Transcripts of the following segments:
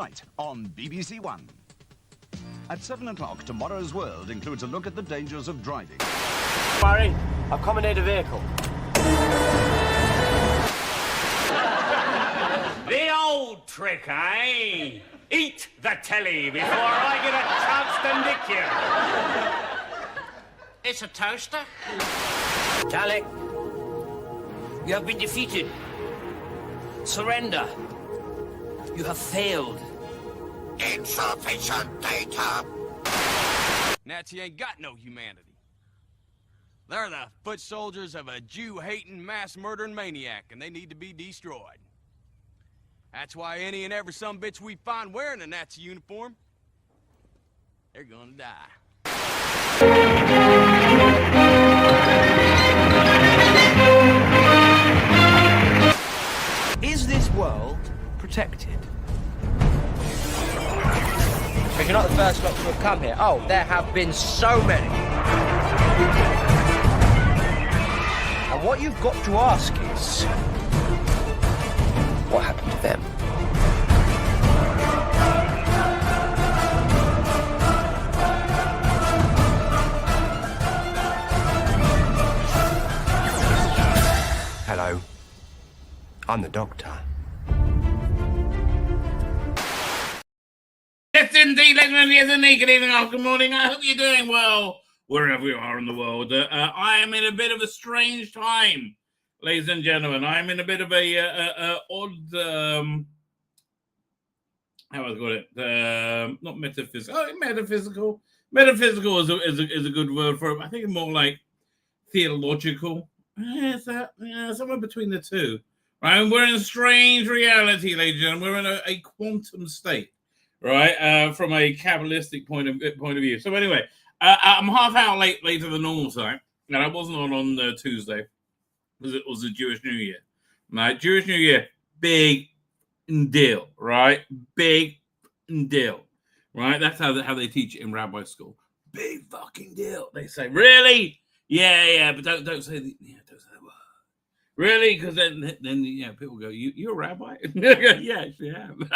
tonight on BBC One. At 7 o'clock, Tomorrow's World includes a look at the dangers of driving. Barry, I've commandeered a vehicle. The old trick, eh? Eat the telly before I get a chance to nick you. It's a toaster. Talik, You have been defeated. Surrender. You have failed. Insufficient data. Nazi ain't got no humanity. They're the foot soldiers of a Jew-hating, mass-murdering maniac, and they need to be destroyed. That's why any and every sumbitch we find wearing a Nazi uniform, they're gonna die. is this world protected? But you're not the first lot to have come here. Oh, there have been so many. And what you've got to ask is, what happened to them? Hello. I'm the doctor. Yes, indeed, ladies and gentlemen. Good evening or good morning. I hope you're doing well wherever you are in the world. I am in a bit of a strange time, ladies and gentlemen. I'm in a bit of a odd, how do I call it? Not metaphysical. Oh, metaphysical. Metaphysical is a good word for it. I think it's more like theological. Somewhere between the two. Right, and we're in a strange reality, ladies and gentlemen. We're in a quantum state, right? From a Kabbalistic point of view. So anyway, I'm half hour later than normal time, and I wasn't on Tuesday because it was the Jewish New Year. Right, Jewish New Year, big deal, right? Big deal, right? That's how they teach it in Rabbi school. Big fucking deal. They say, really? Yeah, but don't say the don't say that word. Really? Because then people go, you're a rabbi? Yeah, actually am.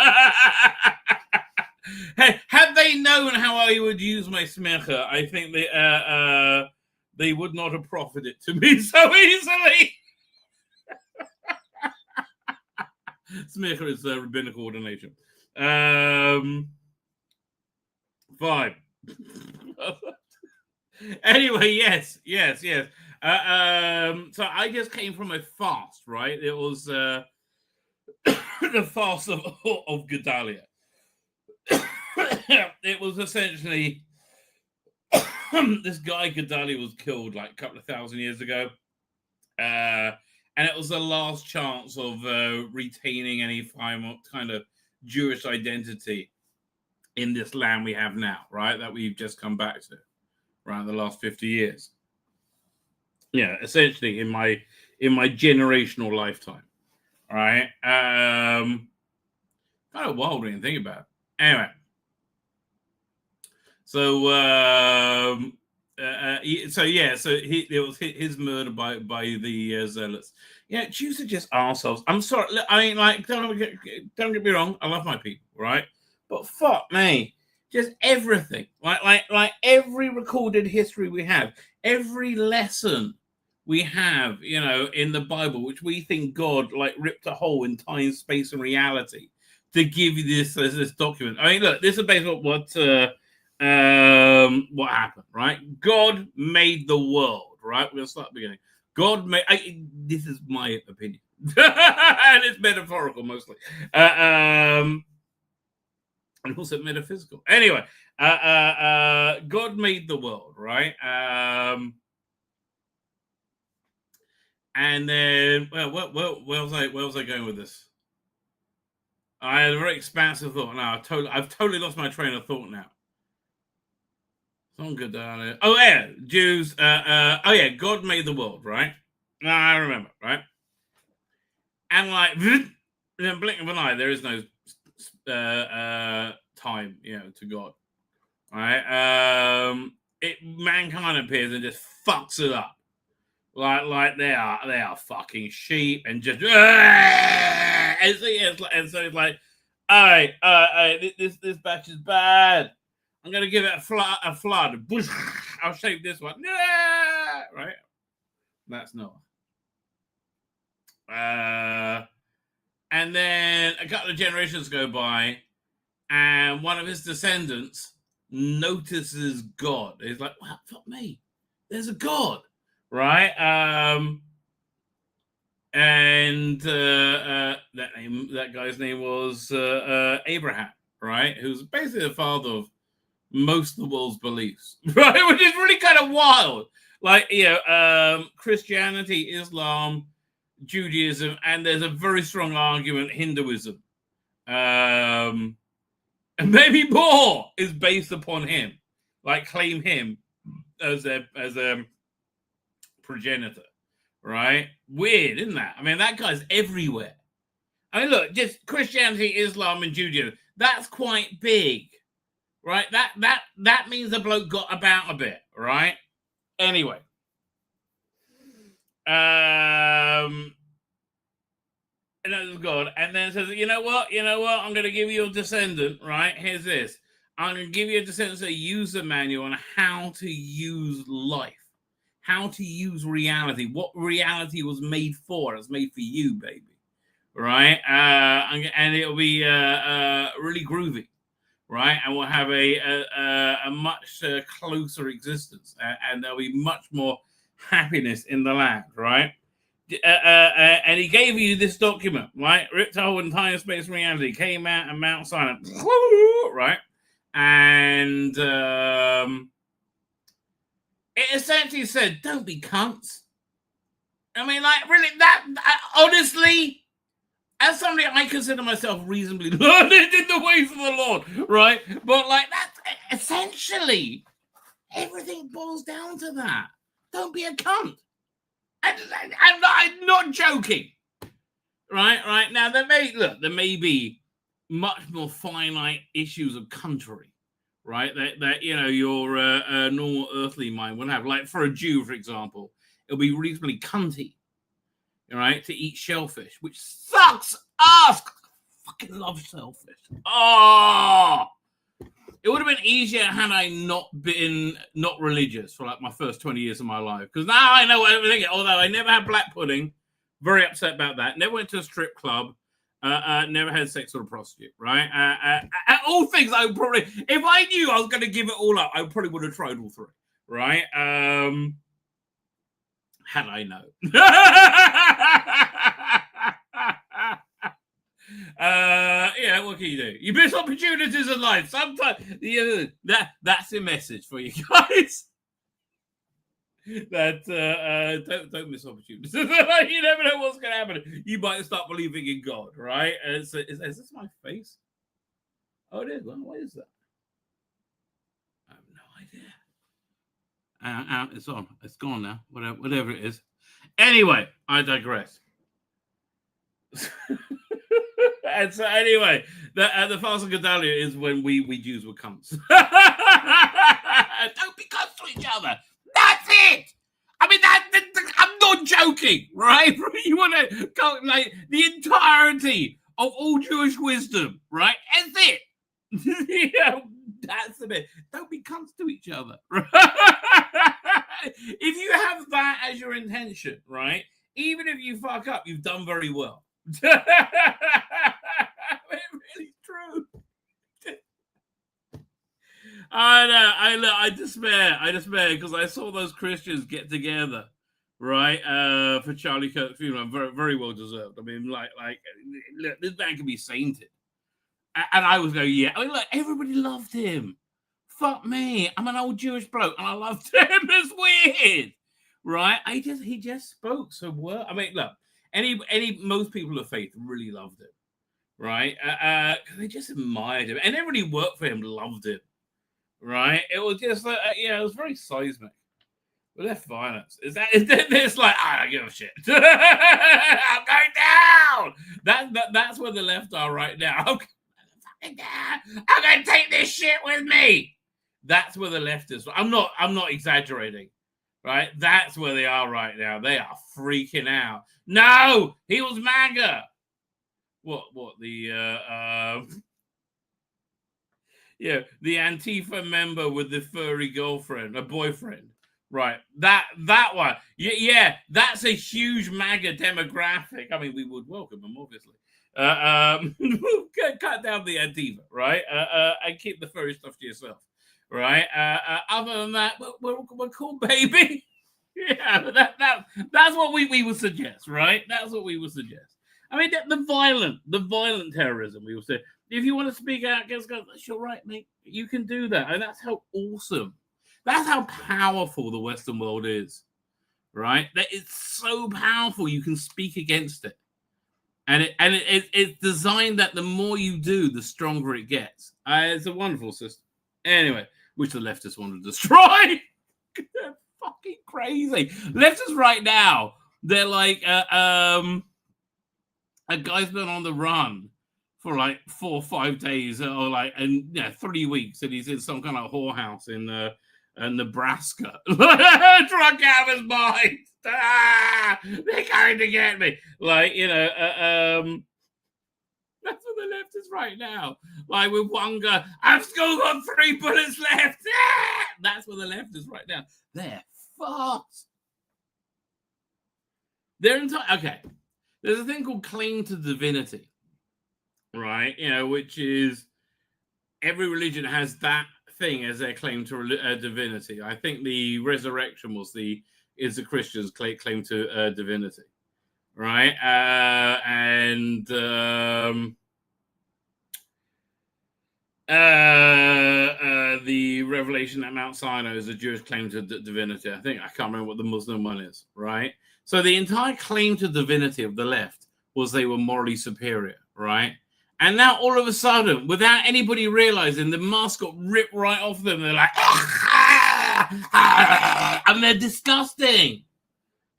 Hey, had they known how I would use my smecha, I think they would not have profited to me so easily. Smecha is rabbinical ordination. Fine. Anyway, yes. So I just came from a fast, right? It was the fast of Gedalia. It was essentially this guy Gedalia was killed like a couple of thousand years ago, and it was the last chance of retaining any kind of Jewish identity in this land we have now, right? That we've just come back to, right? The last 50 years. Yeah, essentially in my generational lifetime, all right? Kind of wild when you think about it. Anyway, so it was his murder by the zealots. Yeah, Jews are just arseholes. I'm sorry. I mean, like, don't get me wrong. I love my people, right? But fuck me, just everything, like every recorded history we have, every lesson we have, in the Bible, which we think God like ripped a hole in time, space, and reality to give you this document. I mean, look, this is based on what happened, right? God made the world, right? We're gonna start at the beginning. God made. This is my opinion, and it's metaphorical mostly, and also metaphysical. Anyway, God made the world, right? And then, where was I going with this? I had a very expansive thought. Now I've totally lost my train of thought now. Something good down there. Oh yeah, Jews. God made the world, right? I remember, right? And like, in the blink of an eye, there is no time, to God. All right? Mankind appears and just fucks it up. Like they are fucking sheep and just and so it's like, All right. This batch is bad. I'm gonna give it a flood. I'll shave this one. Yeah, right. That's Noah. And then a couple of generations go by, and one of his descendants notices God. He's like, "Wow, fuck me, there's a God," right? And that guy's name was Abraham, right? Who's basically the father of most of the world's beliefs, right? Which is really kind of wild. Like, Christianity, Islam, Judaism, and there's a very strong argument Hinduism, and maybe more is based upon him, like claim him as a progenitor, right? Weird, isn't that? I mean, that guy's everywhere. I mean, look, just Christianity, Islam, and Judaism. That's quite big, right? That means the bloke got about a bit, right? Anyway, and that's God. And then says, you know what? I'm going to give you a descendant, right? Here's this. I'm going to give you a descendant a user manual on how to use life, how to use reality, what reality was made for. It's made for you, baby, right? And it'll be really groovy, right? And we'll have a much closer existence, and there'll be much more happiness in the land, right? And he gave you this document, right? Ripped a hole in time, space, reality, came out and Mount Sinai, right? And it essentially said, "Don't be cunts." I mean, like, really, honestly, as somebody, I consider myself reasonably learned in the ways of the Lord, right? But, like, that's essentially everything boils down to that. Don't be a cunt. I'm not joking, right? Now, there may be much more finite issues of country, right? That your normal earthly mind would have. Like, for a Jew, for example, it'll be reasonably cunty, right, to eat shellfish, which sucks ass. I fucking love shellfish. Oh, it would have been easier had I not been religious for like my first 20 years of my life. Because now I know everything. Although I never had black pudding, very upset about that. Never went to a strip club. Never had sex with a prostitute. Right? All things I would probably, if I knew I was going to give it all up, I probably would have tried all three. Right? Had I known. What can you do? You miss opportunities in life. Sometimes that's the message for you guys. That don't miss opportunities. You never know what's going to happen. You might start believing in God, right? Is this my face? Oh, it is. Well, what is that? I have no idea. It's on. It's gone now. Whatever it is. Anyway, I digress. And so anyway, the Fast and Gedalia is when we Jews were cunts. Don't be cunts to each other. That's it. I mean, I'm not joking, right? You want to go like the entirety of all Jewish wisdom, right? That's it. That's it. Don't be cunts to each other. If you have that as your intention, right? Even if you fuck up, you've done very well. It's really true. I know. I despair because I saw those Christians get together, right? For Charlie Kirk's funeral, very, very well deserved. I mean, like, look, this man can be sainted, and I was going, yeah. I mean, look, everybody loved him. Fuck me, I'm an old Jewish bloke, and I loved him. It's weird, right? He just spoke so well. I mean, look. Most people of faith really loved him, right? They just admired him, and everybody who worked for him loved him, right? It was just like, it was very seismic. But left violence it's like, I don't give a shit. I'm going down. That's where the left are right now. I'm going to take this shit with me. That's where the left is. I'm not exaggerating. Right, that's where they are right now. They are freaking out. No, he was MAGA. What the Yeah, the Antifa member with the furry girlfriend, a boyfriend. Right, that one. Yeah, that's a huge MAGA demographic. I mean, we would welcome them, obviously. Cut down the Antifa, right? And keep the furry stuff to yourself, right? Other than that, we're cool, baby. Yeah, that's what we would suggest, right? That's what we would suggest. I mean, the violent terrorism. We will say, if you want to speak out against guns, that's your right, mate. You can do that, and that's how awesome. That's how powerful the Western world is, right? That it's so powerful you can speak against it, and it's designed that the more you do, the stronger it gets. It's a wonderful system. Anyway, which the leftists want to destroy. They're fucking crazy. Leftists right now, they're like a guy's been on the run for like 4 or 5 days, or like 3 weeks, and he's in some kind of whorehouse in Nebraska, drunk out of his mind. They're going to get me. Like, that's what the left is right now. Like with one guy, I've still got 3 bullets left. That's what the left is right now. They're fucked. They're okay. There's a thing called claim to divinity, right? Which is every religion has that thing as their claim to divinity. I think the resurrection is the Christians' claim to divinity, right? The revelation at Mount Sinai is a Jewish claim to divinity. I can't remember what the Muslim one is, right? So the entire claim to divinity of the left was they were morally superior, right? And now all of a sudden, without anybody realizing, the mask got ripped right off them. They're like, and they're disgusting.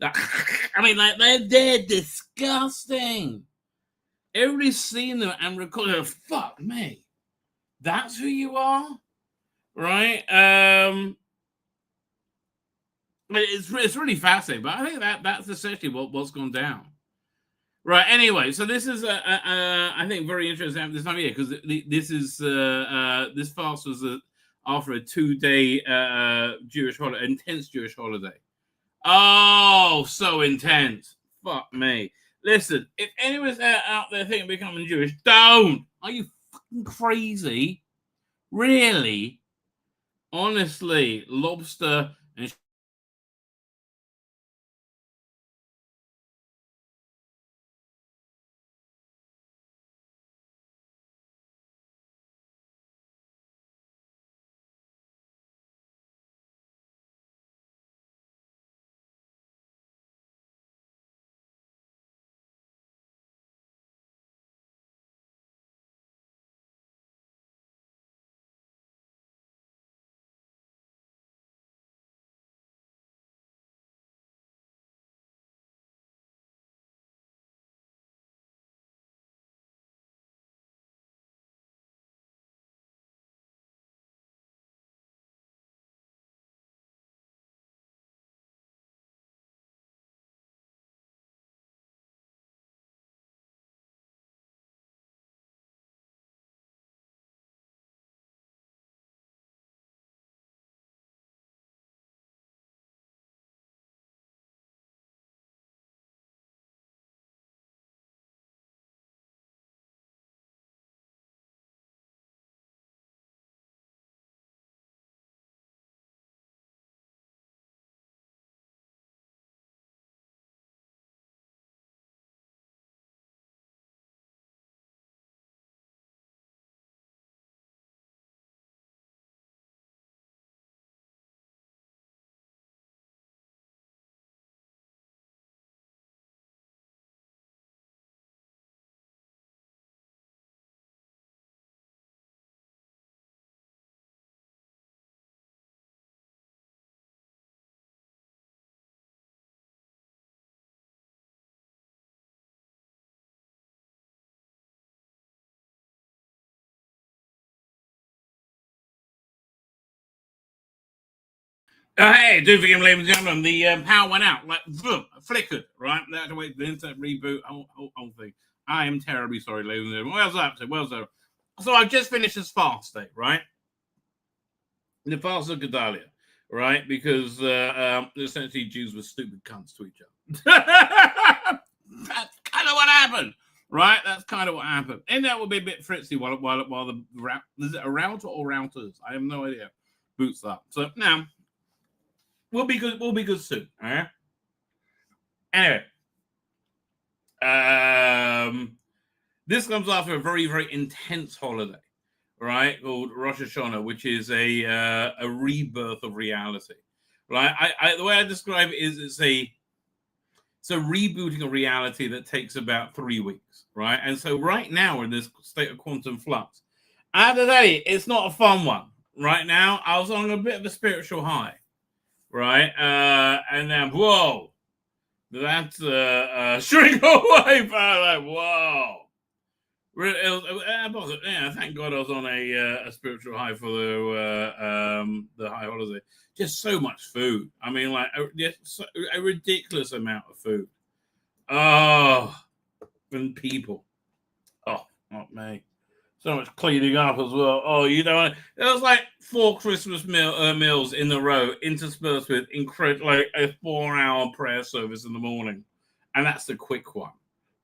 I mean, like they're disgusting. Everybody's seen them and recorded. Fuck me, that's who you are, right? It's really fascinating, but I think that's essentially what's gone down. Right. Anyway, so this is I think very interesting this time of year, because this fast was after a 2-day Jewish holiday, intense Jewish holiday. Oh, so intense. Fuck me. Listen, if anyone's out there thinking of becoming Jewish, don't. Are you fucking crazy? Really? Honestly, lobster and hey, do forgive me, ladies and gentlemen. The power went out, like flickered, right? They had to wait for the internet reboot, whole thing. I am terribly sorry, ladies and gentlemen. Where's that? So I've just finished this fast day, right? the Fast of Gedalia, right? Because essentially Jews were stupid cunts to each other. That's kind of what happened, right? That's kind of what happened. And that will be a bit fritzy while the is it a router or routers? I have no idea. Boots up. So now we'll be good. We'll be good soon. All right. Anyway, this comes after a very, very intense holiday, right? Called Rosh Hashanah, which is a rebirth of reality, right? The way I describe it is it's a rebooting of reality that takes about 3 weeks, right? And so right now we're in this state of quantum flux. I have to tell you, it's not a fun one. Right now, I was on a bit of a spiritual high, right? And then, whoa. That's shrink away, pal. Like, whoa. Thank God I was on a spiritual high for the high holiday. Just so much food. I mean, like, just a ridiculous amount of food. Oh, and people. Oh, not me. So much cleaning up as well. Oh, you know, there was like 4 Christmas meals in a row, interspersed with like a 4-hour prayer service in the morning, and that's the quick one,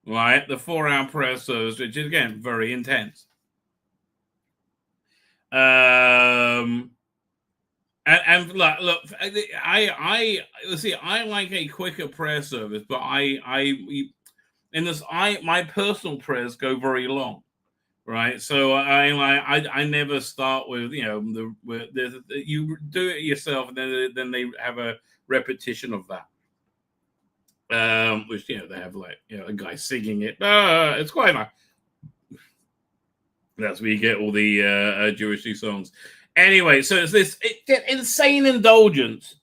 right? The 4-hour prayer service, which is again very intense. And look, I see. I like a quicker prayer service, but my personal prayers go very long. Right, so I never start with you do it yourself, and then they have a repetition of that, which they have like a guy singing it. It's quite nice. That's where you get all the Jewishy songs. Anyway, so it's this insane indulgence,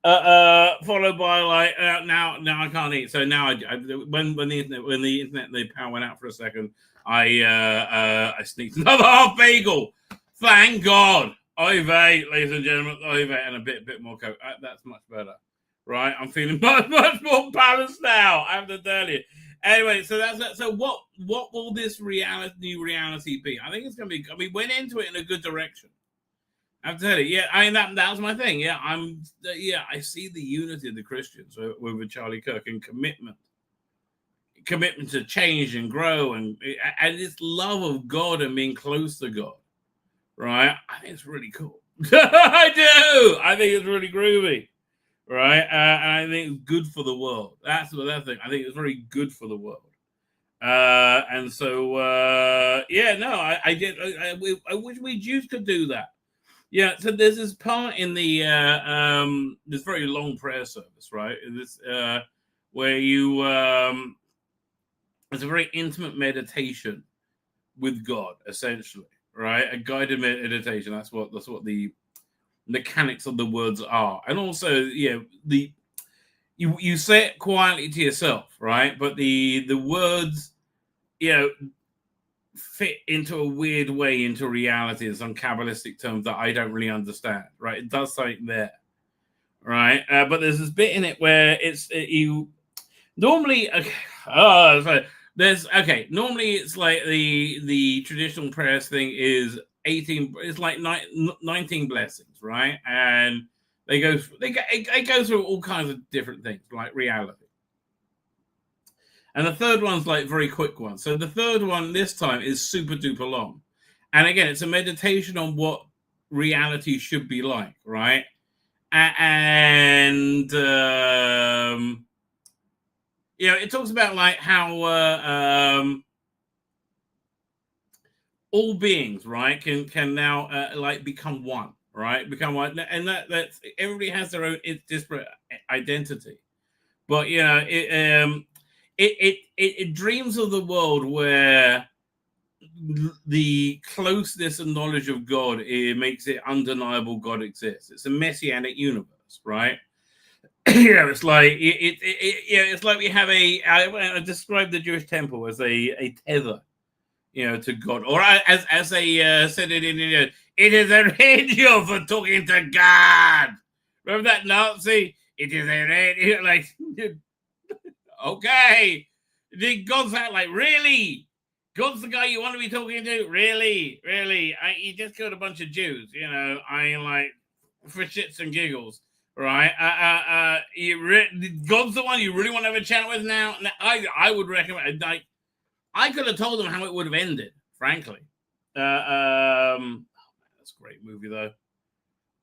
followed by like now I can't eat. So now when the internet they power went out for a second. I sneaked another half bagel. Thank God. Oy vey, ladies and gentlemen. Oy vey, and a bit more coke. That's much better. Right? I'm feeling much more balanced now, I have to tell you. Anyway, so that's that. So what will this new reality be? I think it's going to be, we went into it in a good direction. I have to tell you. Yeah, I mean, that was my thing. Yeah, I see the unity of the Christians with Charlie Kirk and commitment to change and grow and this love of God and being close to God, right? I think it's really cool. I do. I think it's really groovy, right? And I think it's good for the world. That's the thing. I think it's very good for the world. And so, I wish we Jews could do that. Yeah. So there's this part in the this very long prayer service, right? This where you it's a very intimate meditation with God, essentially, right? A guided meditation. That's what the mechanics of the words are. And also, you say it quietly to yourself, right? But the words, fit into a weird way into reality in some Kabbalistic terms that I don't really understand, right? It does something there, right? But there's this bit in it where normally, normally it's like the traditional prayers thing is 18. It's like 19 blessings, right? And they go through all kinds of different things, like reality. And the third one's like very quick one. So the third one this time is super duper long, and again, it's a meditation on what reality should be like, right? And it talks about like how all beings, right, can now like become one, right? Become one, and that's everybody has their own disparate identity, but it dreams of the world where the closeness and knowledge of God makes it undeniable God exists. It's a messianic universe, right? It's like it's like we have I describe the Jewish temple as a tether, to God, or as they said it in it is a radio for talking to God. Remember that Nazi? It is a radio, like. Okay, God's that, like, really? God's the guy you want to be talking to? Really? You just killed a bunch of Jews, I mean, like, for shits and giggles, right? God's the one you really want to have a chat with now. I would recommend. Like, I could have told them how it would have ended, frankly. That's a great movie, though.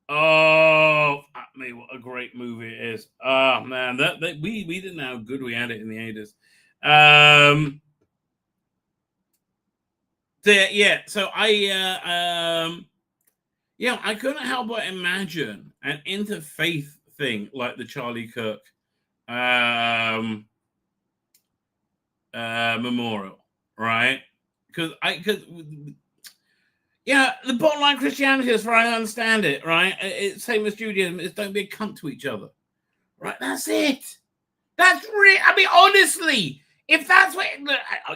Oh, me, what a great movie it is. Oh, man, we didn't know how good we had it in the 80s. So I couldn't help but imagine an interfaith thing like the Charlie Kirk memorial, right? Because the bottom line Christianity, as far as I understand it, right? It's same as Judaism. It's don't be a cunt to each other, right? That's it. That's real. I mean, honestly, if that's what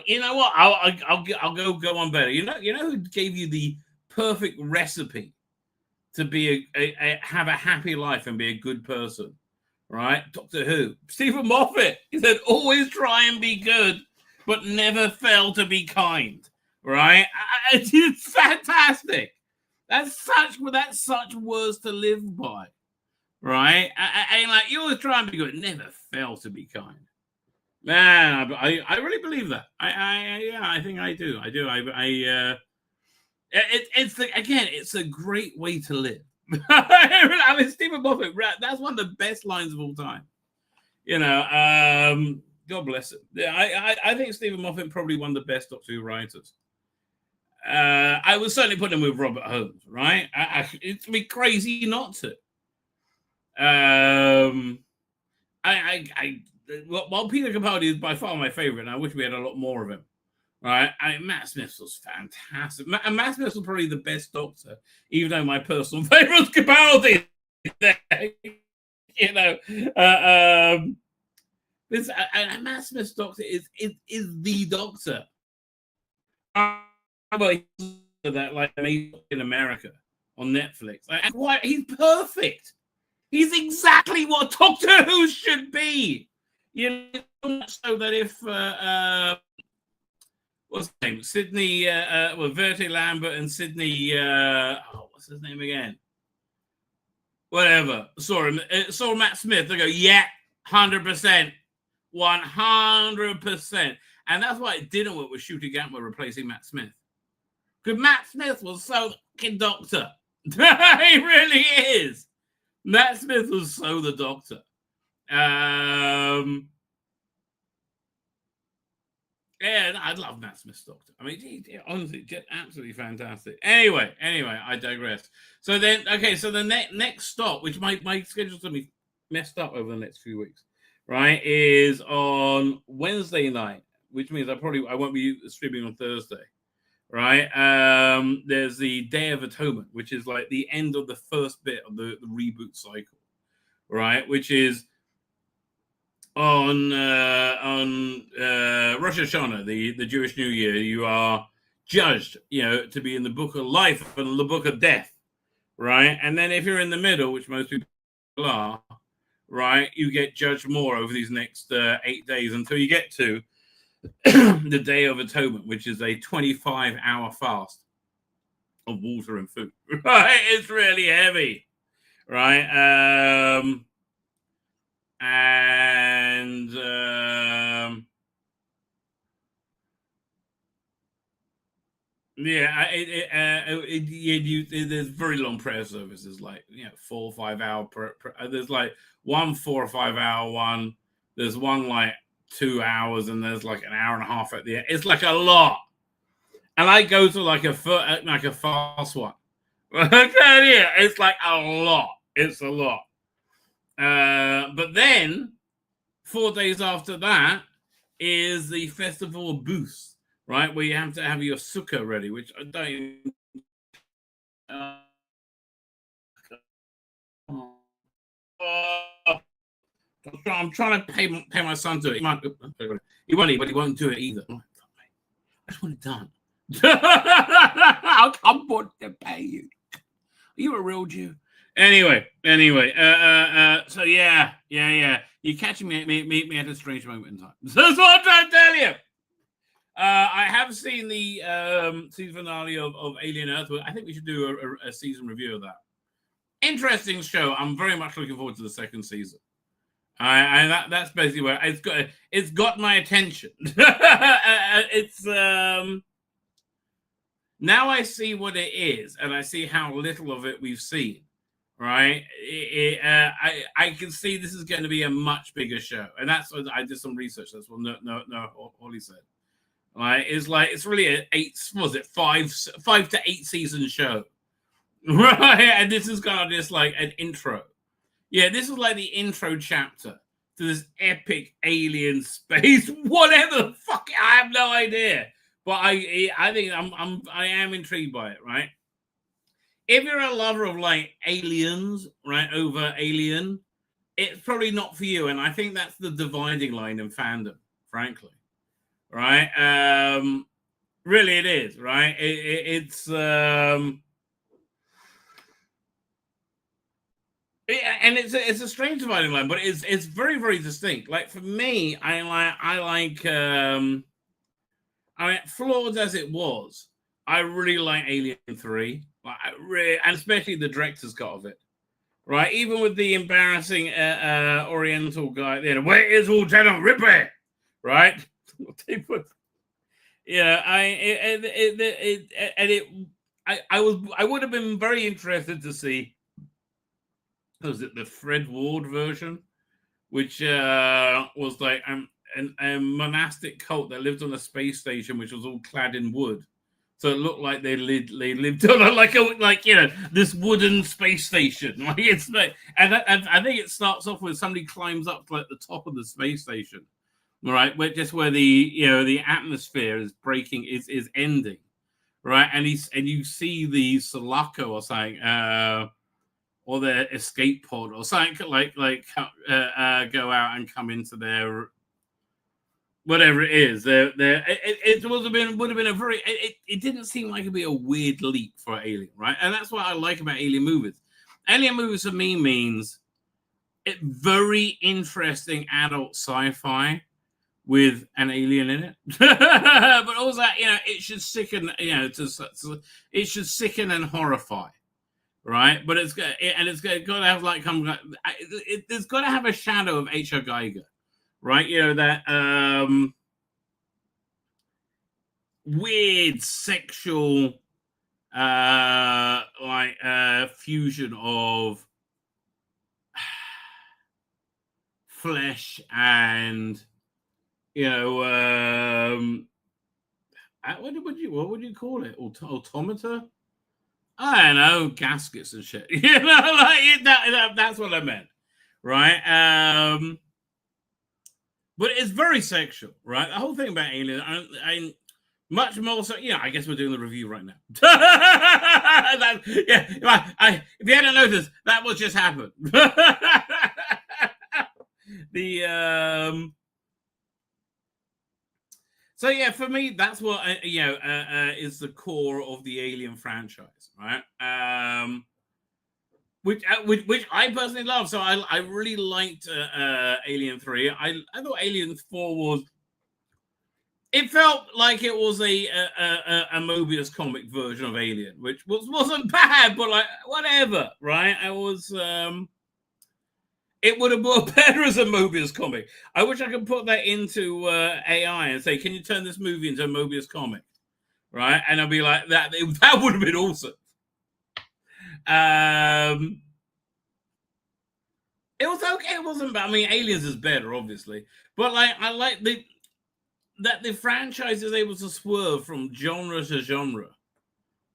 you know, what I'll go on better. You know who gave you the perfect recipe to be have a happy life and be a good person, right? Doctor Who, Stephen Moffat. He said, always try and be good, but never fail to be kind. Right? It's fantastic. That's such words to live by, right? Like, you always try and be good, never fail to be kind. Man, I really believe that. I think I do. It's a great way to live. I mean, Stephen Moffat, that's one of the best lines of all time. You know, God bless him. I think Stephen Moffat probably one of the best Doctor Who writers. I would certainly put him with Robert Holmes, right? It'd be crazy not to. While Peter Capaldi is by far my favorite, and I wish we had a lot more of him, right? Matt Smith was fantastic. Matt Smith was probably the best Doctor, even though my personal favorite was Capaldi. You know, Matt Smith's Doctor is the Doctor. That like made in America on Netflix. He's perfect. He's exactly what Doctor Who should be. You know, so that if what's his name? Sydney Verity Lambert and Sydney what's his name again? Whatever. Saw Matt Smith. They go, 100%. 100%. And that's why it didn't work with Shooty Gatwa replacing Matt Smith. Because Matt Smith was so fucking Doctor. He really is. Matt Smith was so the Doctor. And I love Matt Smith's Doctor. I mean, he honestly, just absolutely fantastic. Anyway, I digress. So then, so the next stop, which my schedule's going to be messed up over the next few weeks, right, is on Wednesday night, which means I won't be streaming on Thursday, right? There's the Day of Atonement, which is like the end of the first bit of the reboot cycle, right? Which is on Rosh Hashanah, the Jewish New Year. You are judged, to be in the book of life and the book of death, right? And then if you're in the middle, which most people are, right, you get judged more over these next 8 days until you get to the Day of Atonement, which is a 25-hour fast of water and food. Right, it's really heavy, right? There's very long prayer services, like 4 or 5 hour. There's like 1 4 or 5 hour one. There's one like 2 hours, and there's like an hour and a half at the end. It's like a lot, and I go to like a fast one. It's like a lot. It's a lot. But then 4 days after that is the Festival of Booths, right? Where you have to have your sukkah ready, which I don't. I'm trying to pay my son to it. He won't, but he won't do it either. I just want it done. I'll come to pay you. Are you a real Jew? Anyway. So yeah. You're catching me at a strange moment in time. That's what I'm trying to tell you. I have seen the season finale of Alien Earth. I think we should do a season review of that. interesting show. I'm very much looking forward to the second season. That's basically where it's got my attention. It's now I see what it is, and I see how little of it we've seen. Right, I can see this is going to be a much bigger show, and that's what I did some research. That's what Ollie said. Right, it's really a 5 to 8 season show, right? And this is kind of just like an intro. Yeah, this is like the intro chapter to this epic alien space, whatever the fuck. I have no idea, but I think I am intrigued by it, right? If you're a lover of like aliens, right, over Alien, it's probably not for you. And I think that's the dividing line in fandom, frankly, right? Really, it is, right? It's and it's a strange dividing line, but it's very, very distinct. Like for me, I like I mean, flawed as it was, I really like Alien 3. Like, and especially the director's cut of it, right? Even with the embarrassing Oriental guy, where is Lieutenant Ripley, right? Yeah, I would have been very interested to see. Was it the Fred Ward version, which was like a monastic cult that lived on a space station, which was all clad in wood. So it looked like they lived on like this wooden space station. Like it's like, and I think it starts off with somebody climbs up to like the top of the space station, right? Where the atmosphere is breaking, is ending, right? And you see the Sulaco or something, or their escape pod or something like go out and come into their. Whatever it is, it would have been a very. It didn't seem like it'd be a weird leap for Alien, right? And that's what I like about Alien movies. Alien movies for me means it very interesting adult sci-fi with an alien in it, but also it should sicken, it should sicken and horrify, right? But it's got to have like there's got to have a shadow of H.R. Geiger. Right, that weird sexual fusion of flesh and what would you call it? Automata? I don't know, gaskets and shit. That's what I meant, right? But it's very sexual, right? The whole thing about Alien, I much more so. I guess we're doing the review right now. If you hadn't noticed, that was just happened. So yeah, for me, that's what is the core of the Alien franchise, right? Which I personally love. So I really liked Alien 3. I thought Alien 4 was. It felt like it was a Mobius comic version of Alien, which wasn't bad, but like whatever, right? It would have been better as a Mobius comic. I wish I could put that into AI and say, "Can you turn this movie into a Mobius comic?" Right, and I'll be like, "That would have been awesome." It was okay. It wasn't bad. I mean, Aliens is better, obviously, but like I like that the franchise is able to swerve from genre to genre,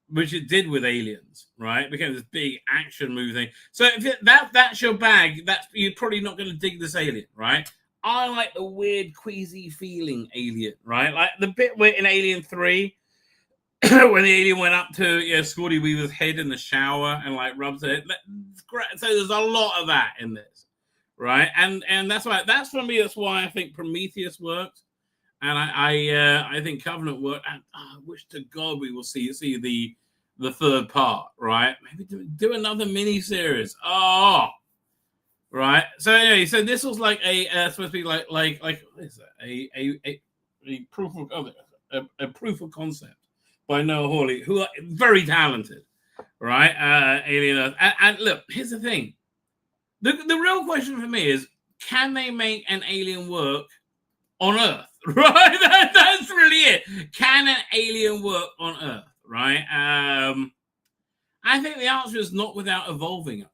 which it did with Aliens, right? It became this big action movie thing. So if that's your bag, you're probably not going to dig this Alien, right? I like the weird, queasy feeling Alien, right? Like the bit where in Alien 3. When the alien went up to Scotty Weaver's head in the shower and like rubs it, so there's a lot of that in this, right? And that's why for me. That's why I think Prometheus worked, and I think Covenant worked. And I wish to God we will see the third part, right? Maybe do another mini series. Oh, right. So anyway, so this was like supposed to be like what is that? A proof of concept by Noah Hawley, who are very talented. right? Alien Earth. And look, here's the thing. The real question for me is, can they make an alien work on Earth? Right? That's really it. Can an alien work on Earth? Right? I think the answer is not without evolving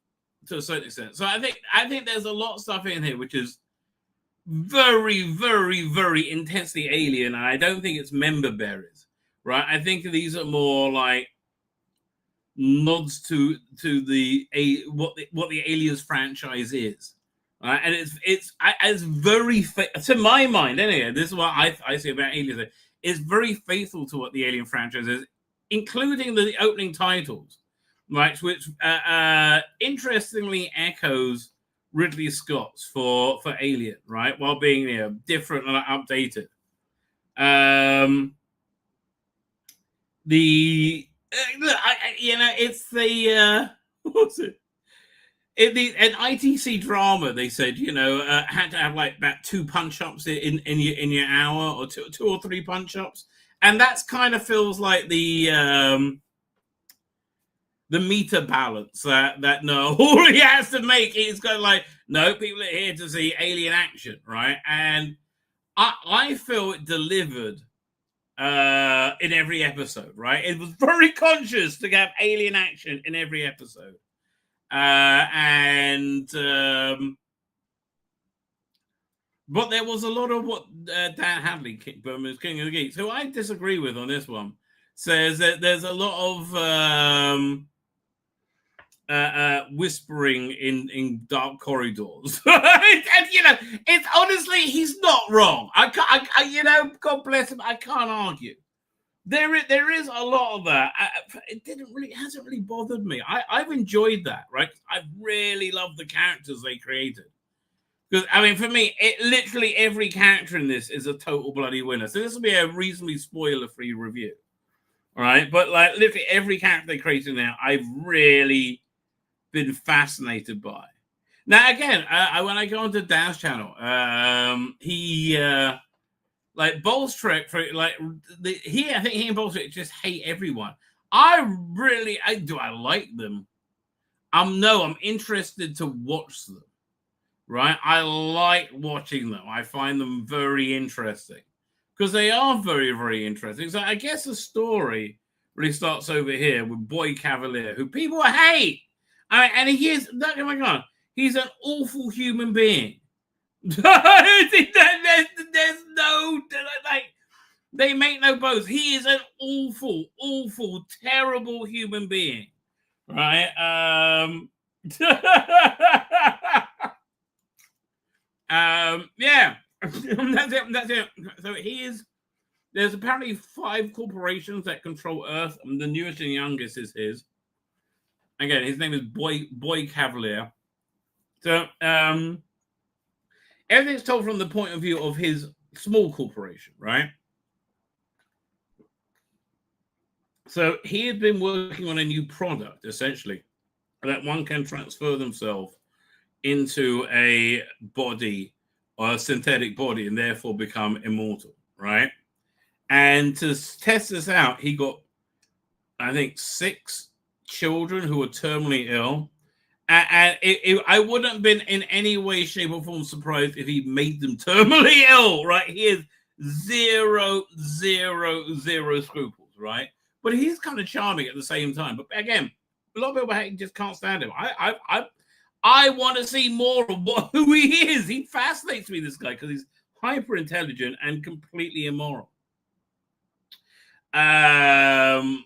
to a certain extent. So I think there's a lot of stuff in here which is very, very, very intensely alien, and I don't think it's member bearers. Right? I think these are more like nods to the what the Aliens franchise is, right? And it's very to my mind anyway. This is what I say about Aliens. It's very faithful to what the Alien franchise is, including the opening titles, right? Which interestingly echoes Ridley Scott's for Alien, right? While being different and updated. Look, it's the what's it? An ITC drama. They said had to have like about 2 punch-ups in your hour, or two or three punch-ups, and that's kind of feels like the meter balance that no, all he has to make is kind of like, no, people are here to see alien action, right? And I feel it delivered in every episode, right? It was very conscious to have alien action in every episode. But there was a lot of what Dan Hadley, Burma's King of the Geeks, who I disagree with on this one, says that there's a lot of whispering in dark corridors. And it's honestly, he's not wrong. I God bless him, I can't argue. There is a lot of that. It hasn't really bothered me. I've enjoyed that, right? I really love the characters they created. Because I mean, for me, literally every character in this is a total bloody winner. So this will be a reasonably spoiler-free review, all right? But like literally every character they created now, I've really been fascinated by. Now again, when I go onto Dan's channel, he like Bolstrek for like I think he and Bolstrek just hate everyone. I like them. I'm interested to watch them. Right, I like watching them. I find them very interesting because they are very, very interesting. So I guess the story really starts over here with Boy Cavalier, who people hate. And he is, oh my God, he's an awful human being. There's no, like, they make no boast. He is an awful, awful, terrible human being, right? Yeah, that's it. So there's apparently 5 corporations that control Earth, and the newest and youngest is his. Again, his name is Boy Cavalier. So everything's told from the point of view of his small corporation, right? So he had been working on a new product, essentially, that one can transfer themselves into a body or a synthetic body and therefore become immortal, right? And to test this out, he got, I think, 6 children who were terminally ill. And I wouldn't have been in any way, shape, or form surprised if he made them terminally ill, right? He has zero scruples, right? But he's kind of charming at the same time. But again, a lot of people just can't stand him. I want to see more of who he is. He fascinates me, this guy, because he's hyper intelligent and completely immoral. So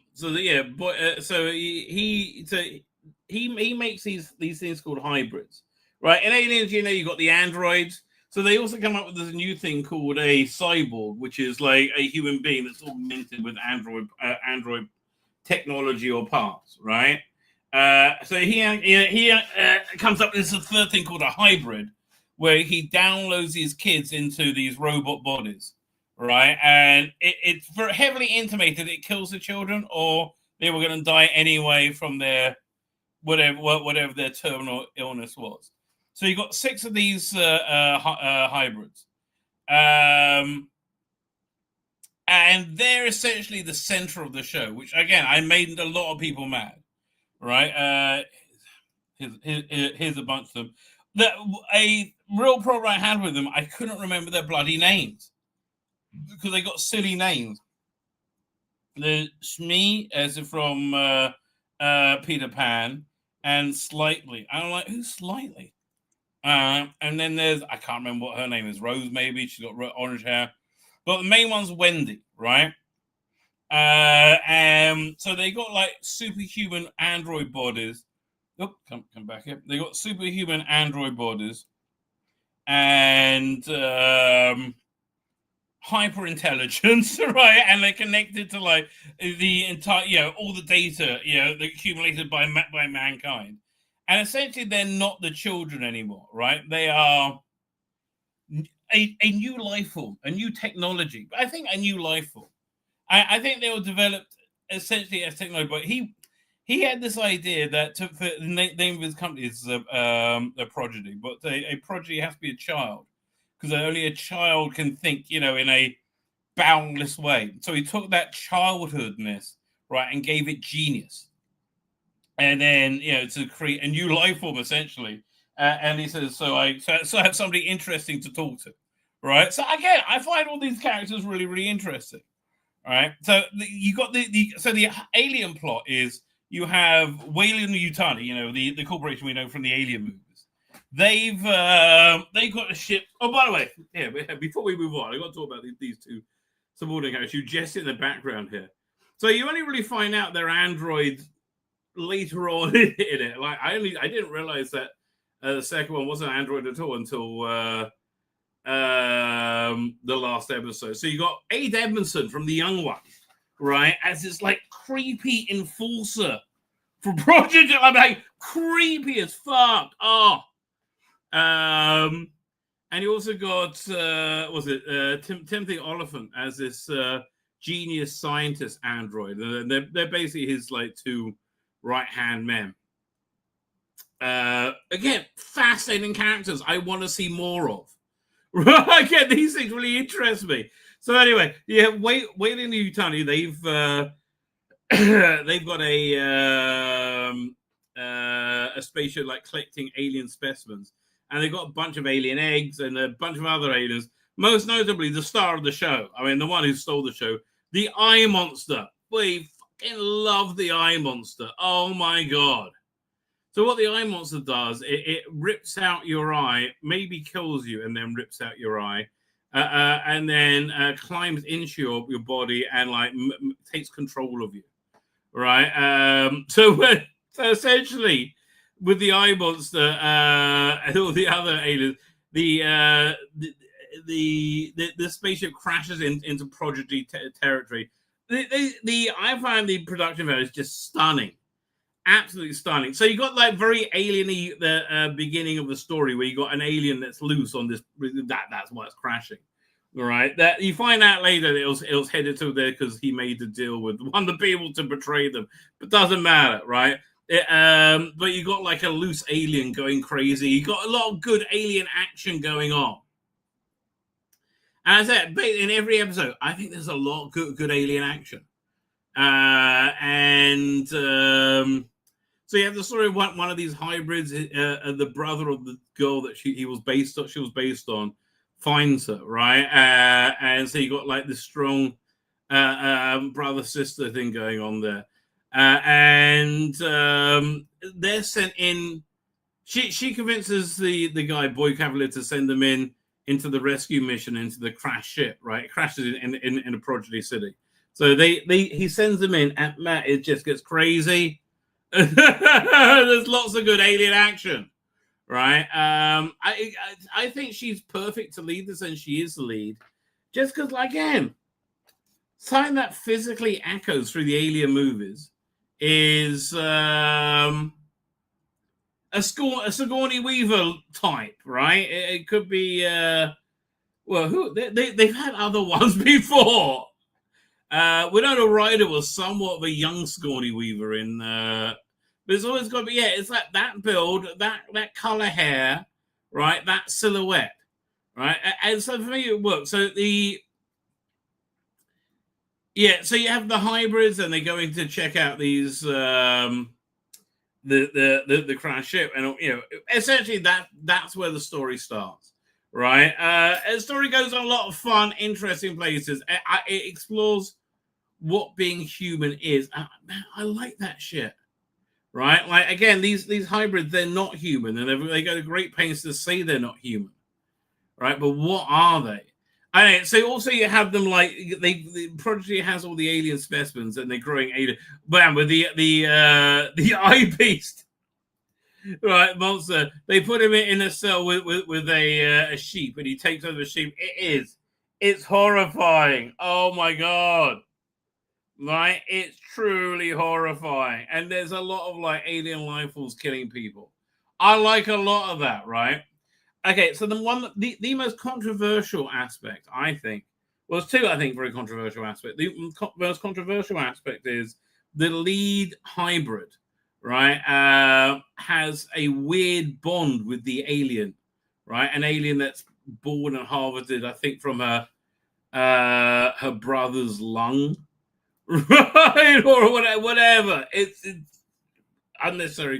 he makes these things called hybrids, right? In Aliens, you got the androids. So they also come up with this new thing called a cyborg, which is like a human being that's augmented with android technology or parts, right? So he comes up with this third thing called a hybrid, where he downloads his kids into these robot bodies, right? And it's very heavily intimated it kills the children, or they were going to die anyway from their whatever their terminal illness was. So you got 6 of these hybrids, and they're essentially the center of the show, which again I made a lot of people mad. right? Here's a bunch of them. A real problem I had with them, I couldn't remember their bloody names because they got silly names. The Shmi, as from Peter Pan, and Slightly. I'm like, who's Slightly? And then there's, I can't remember what her name is, Rose maybe. She's got orange hair. But the main one's Wendy, right? So they got like superhuman android bodies. Oh, come back here. They got superhuman android bodies and hyper intelligence, right? And they're connected to like the entire, all the data, that accumulated by mankind. And essentially, they're not the children anymore, right? They are a new life form, a new technology. I think a new life form. I think they were developed essentially as technology, but he had this idea that for the name of his company is a prodigy, but a prodigy has to be a child because only a child can think, in a boundless way. So he took that childhoodness, right, and gave it genius, and then to create a new life form essentially. And he says, so I have somebody interesting to talk to, right? So again, I find all these characters really, really interesting. All right, so you got the alien plot is you have Weyland-Yutani, the corporation we know from the Alien movies. They've got a ship. Oh, by the way, before we move on, I got to talk about these two subordinate characters. You just in the background here. So you only really find out they're androids later on in it. Like I didn't realize that the second one wasn't an android at all until the last episode. So you got Aid Edmondson from The Young One, right, as this like creepy enforcer for Project. I'm like creepy as fuck. And you also got Timothy Oliphant as this genius scientist android. They're basically his like two right-hand men. Again, fascinating characters I want to see more of. Again, these things really interest me. So anyway, Weyland-Yutani, they've got a spaceship like collecting alien specimens, and they've got a bunch of alien eggs and a bunch of other aliens. Most notably, the star of the show. I mean, the one who stole the show, the Eye Monster. We fucking love the Eye Monster. Oh my god. So what the Eye Monster does, it rips out your eye, maybe kills you, and then rips out your eye, and then climbs into your body and like takes control of you, right? So essentially, with the Eye Monster and all the other aliens, the spaceship crashes into Prodigy territory. I find the production value is just stunning. Absolutely stunning. So you got like very alien-y the beginning of the story where you got an alien that's loose on this. That's why it's crashing. All right. That you find out later that it was headed to there because he made the deal with one of the people to betray them. But doesn't matter, right? But you got like a loose alien going crazy. You got a lot of good alien action going on. And as I said, in every episode, I think there's a lot of good alien action. So you have the story of one of these hybrids, the brother of the girl that she was based on, finds her, right? And so you got like this strong brother-sister thing going on there. They're sent in. She convinces the guy, Boy Cavalier, to send them into the rescue mission, into the crash ship, right? It crashes in a Prodigy City. So he sends them in, and Matt, it just gets crazy. There's lots of good alien action, right? I think she's perfect to lead this, and she is the lead. Just because, like, again, something that physically echoes through the alien movies is a Sigourney Weaver type, right? It could be they've had other ones before. Winona Ryder was somewhat of a young Sigourney Weaver but it's always got to be, it's like that build, that color hair, right? That silhouette, right? And so for me, it works. So so you have the hybrids, and they're going to check out these the crash ship, and essentially that's where the story starts, right? The story goes on a lot of fun, interesting places. It explores what being human is. I like that shit, right? Like, again, these hybrids, they're not human, and they go to great pains to say they're not human, right? But what are they? So also you have them like the Prodigy has all the alien specimens and they're growing alien. Bam, with the eye beast, right? Monster. They put him in a cell with a sheep, and he takes over the sheep. It's horrifying. Oh my god, right? It's truly horrifying. And there's a lot of like alien life forms killing people. I like a lot of that, right? Okay, so the most controversial aspect, I think, there's two, I think, very controversial aspects. The most controversial aspect is the lead hybrid, right, has a weird bond with the alien, right? An alien that's born and harvested, I think, from her brother's lung, right? Or whatever. It's unnecessarily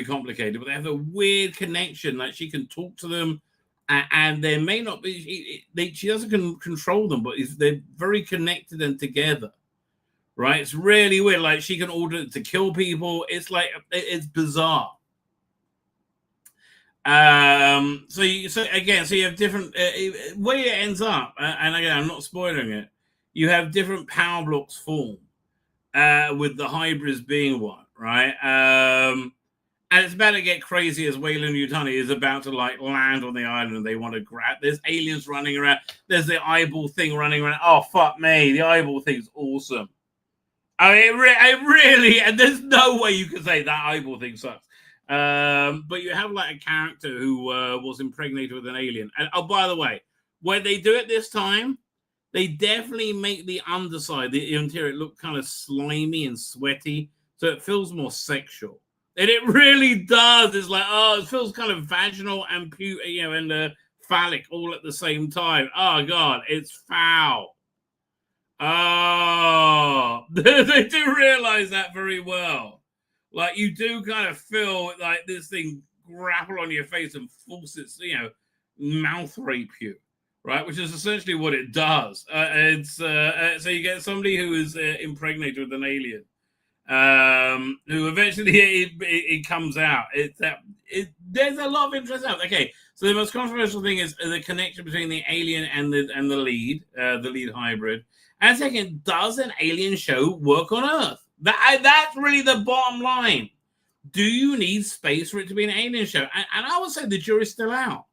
complicated, but they have a weird connection. Like, she can talk to them, and there may not be. She doesn't control them, but they're very connected and together, right? It's really weird. Like, she can order it to kill people. It's like it's bizarre. So you have different way it ends up, and again, I'm not spoiling it. You have different power blocks form, with the hybrids being one. Right, and it's about to get crazy as Wayland Yutani is about to like land on the island, and they want to grab. There's aliens running around. There's the eyeball thing running around. Oh fuck me, the eyeball thing's awesome. I mean, it really, and there's no way you can say that eyeball thing sucks. But you have like a character who was impregnated with an alien, and oh, by the way, when they do it this time, they definitely make the underside, the interior, look kind of slimy and sweaty. So it feels more sexual, and it really does. It's like, oh, it feels kind of vaginal and and phallic all at the same time. Oh god, it's foul. Oh, they do realize that very well. Like, you do kind of feel like this thing grapple on your face and force its mouth rape you, right? Which is essentially what it does. So you get somebody who is impregnated with an alien. Who eventually it comes out. There's a lot of interest out. Okay, so the most controversial thing is the connection between the alien and the lead hybrid. And second, does an alien show work on Earth? That's really the bottom line. Do you need space for it to be an alien show? And I would say the jury's still out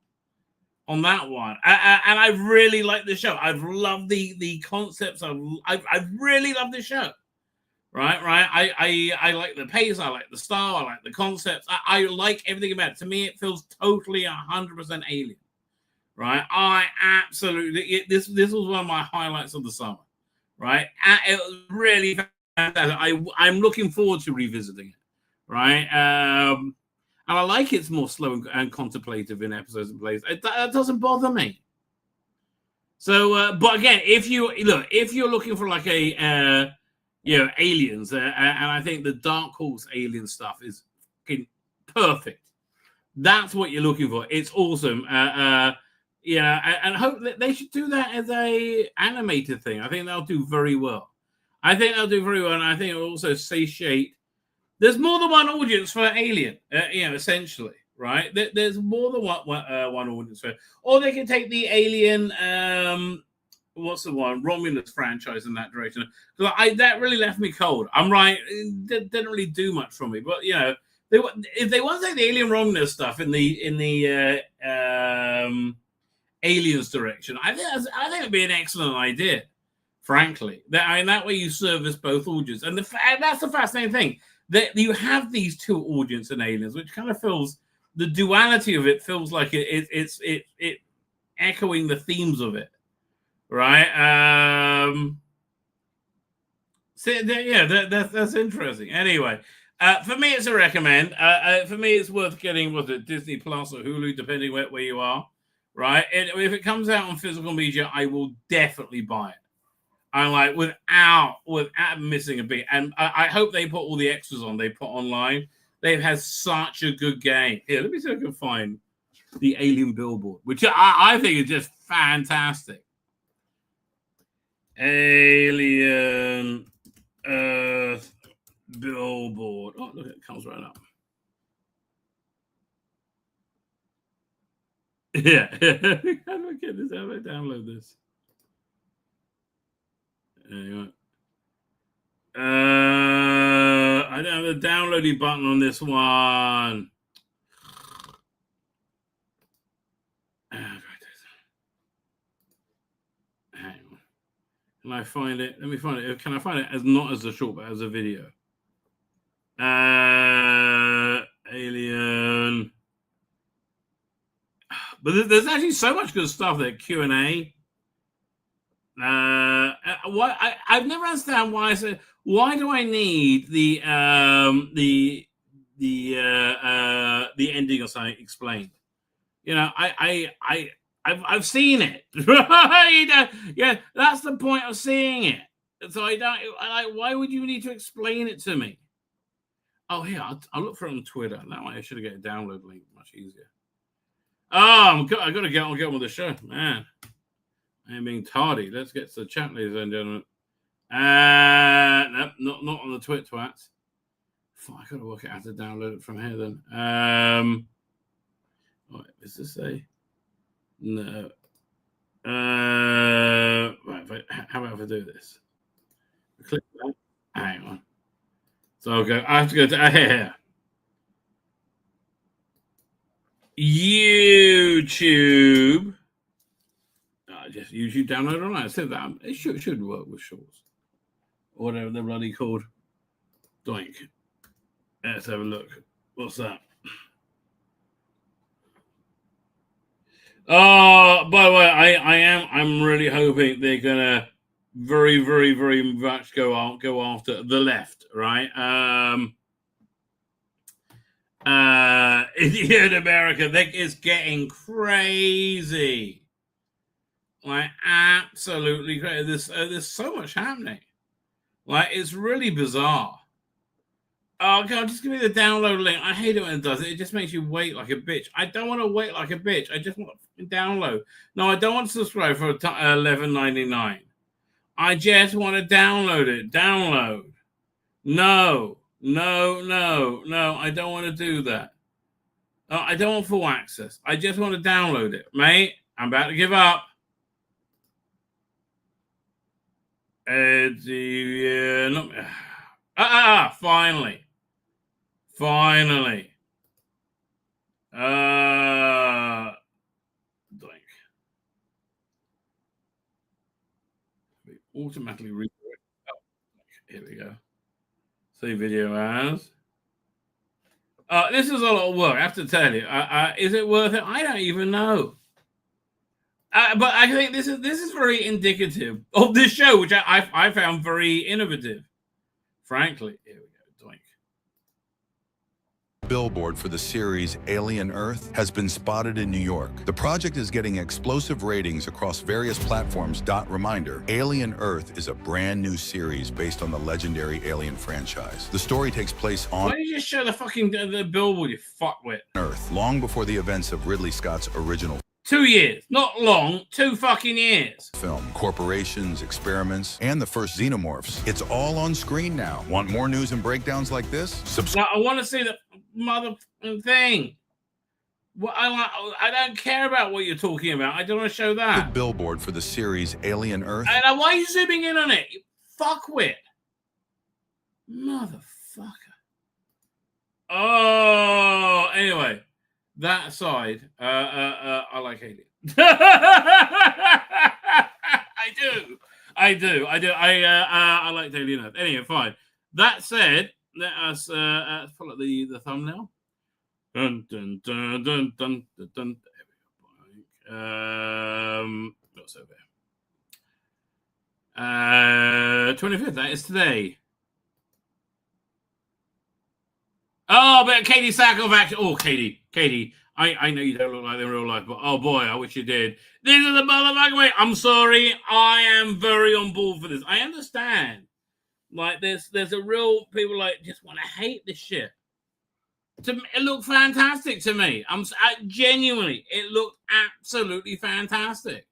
on that one. And I really like the show. I've loved the concepts. I've really loved the show. Right. I like the pace. I like the style. I like the concepts. I like everything about it. To me, it feels totally 100% alien. Right. I absolutely. This was one of my highlights of the summer. Right. It was really fantastic. I'm looking forward to revisiting it. Right. And I like it's more slow and contemplative in episodes and plays. It doesn't bother me. So, but again, if you're looking for like a aliens, and I think the Dark Horse alien stuff is perfect. That's what you're looking for. It's awesome. And hope that they should do that as a animated thing. I think they'll do very well. And I think it'll also satiate. There's more than one audience for Alien, essentially, right? There's more than one audience for it. Or they can take the Alien, what's the one? Romulus franchise in that direction. Because that really left me cold. I'm right. It didn't really do much for me. But, if they want to take the Alien Romulus stuff in the Aliens direction, I think it'd be an excellent idea, frankly. That way you service both audiences. And that's the fascinating thing. That you have these two audience in Aliens, which kind of feels, the duality of it feels like it's echoing the themes of it, right? That's interesting. Anyway, for me, it's a recommend. For me, it's worth getting, was it Disney Plus or Hulu, depending where you are, right? If it comes out on physical media, I will definitely buy it. I like without missing a beat. And I hope they put all the extras on they put online. They've had such a good game. Here, let me see if I can find the Alien billboard, which I think is just fantastic. Alien Earth billboard. Oh, look, it comes right up. Yeah. How do I get this? How do I download this? Anyway. I don't have the downloading button on this one. Hang on. Can I find it? Let me find it. Can I find it as not as a short, but as a video? Alien. But there's actually so much good stuff there. Q&A. Why I've never understand why I said why do I need the ending or something explained? You know, I've seen it. Right? Yeah, that's the point of seeing it. So why would you need to explain it to me? Oh, here, I'll look for it on Twitter. That way I should have got a download link much easier. Oh, I got to get on with the show, man. I am being tardy. Let's get to the chat, ladies and gentlemen. Nope, not on the twats. I got to work out how to download it from here then. Right, is this a no? Right, how about if I do this? Click that. Hang on. So I'll go. I have to go to here. YouTube. Just YouTube download online. I said that it should work with shorts or whatever they're bloody called. Doink. Let's have a look. What's that? Oh, by the way, I'm really hoping they're gonna very, very, very much go after the left, right? In America, it's getting crazy. Like absolutely crazy. There's so much happening. Like it's really bizarre. Oh God, just give me the download link. I hate it when it does it. It just makes you wait like a bitch. I don't want to wait like a bitch. I just want to download. No, I don't want to subscribe for $11.99. I just want to download it. Download. No. I don't want to do that. I don't want full access. I just want to download it, mate. I'm about to give up. Finally. Automatically redirect. Oh, here we go. Save video as. This is a lot of work. I have to tell you. Is it worth it? I don't even know. But I think this is very indicative of this show, which I found very innovative. Frankly, here we go. Doink. Billboard for the series Alien Earth has been spotted in New York. The project is getting explosive ratings across various platforms. Reminder, Alien Earth is a brand new series based on the legendary Alien franchise. The story takes place on Why don't you just show the fucking the billboard, you fuckwit? Earth, long before the events of Ridley Scott's original 2 years. Not long. 2 fucking years. film. Corporations, experiments, and the first xenomorphs. It's all on screen now. Want more news and breakdowns like this? Now, I want to see the motherfucking thing. Well, I don't care about what you're talking about. I don't want to show that. Billboard for the series Alien Earth. And why are you zooming in on it? You fuckwit. Motherfucker. Oh, anyway. That aside, I like Alien. I do. I like Alien Earth. Anyway, fine. That said, let us pull up the thumbnail. Dun dun dun dun dun dun. Dun. What's over here? 25th. That is today. Oh, but Katie Sackhoff actually. Oh, Katie. I know you don't look like them in real life, but oh boy, I wish you did. This is the motherfucking way. I'm sorry. I am very on board for this. I understand. Like, there's a real people like just want to hate this shit. It looked fantastic to me. Genuinely, it looked absolutely fantastic.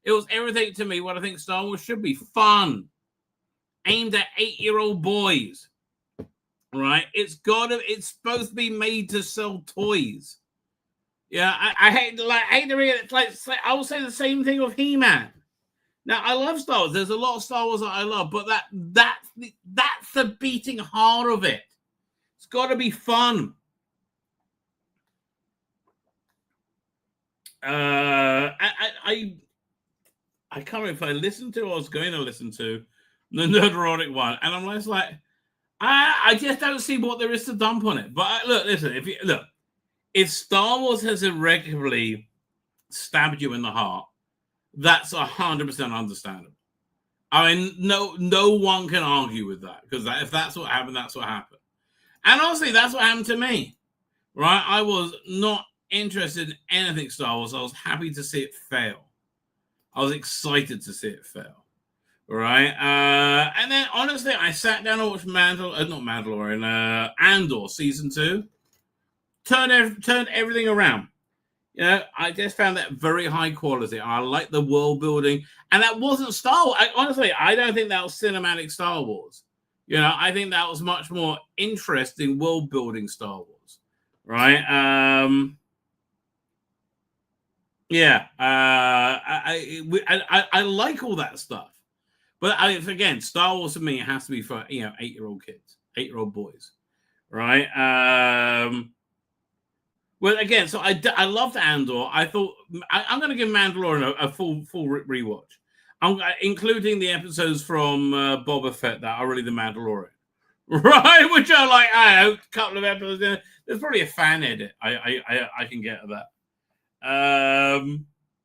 It was everything to me what I think Star Wars should be. Fun. Aimed at 8-year-old boys. Right? It's supposed to be made to sell toys. Yeah, I hate to read it. I will say the same thing of He-Man. Now, I love Star Wars. There's a lot of Star Wars that I love, but that's the beating heart of it. It's got to be fun. I can't remember if I listened to or I was going to listen to the Nerdrotic one, and I'm just like, I just don't see what there is to dump on it. But listen, if Star Wars has irregularly stabbed you in the heart, that's 100% understandable. I mean, no one can argue with that, because if that's what happened, that's what happened. And honestly, that's what happened to me. Right? I was not interested in anything Star Wars. I was happy to see it fail. I was excited to see it fail. Right? And then, honestly, I sat down and watched Mandalorian, Andor Season 2. Turned everything around. You know, I just found that very high quality. I like the world building. And that wasn't Star Wars. Honestly, I don't think that was cinematic Star Wars. You know, I think that was much more interesting world building Star Wars. Right? I like all that stuff. But again, Star Wars for me has to be for 8-year-old kids, 8-year-old boys. Right? Well, again, so I loved Andor. I thought I'm going to give Mandalorian a full rewatch. I'm including the episodes from Boba Fett that are really the Mandalorian, right? Which are like a couple of episodes. There's probably a fan edit I can get at that.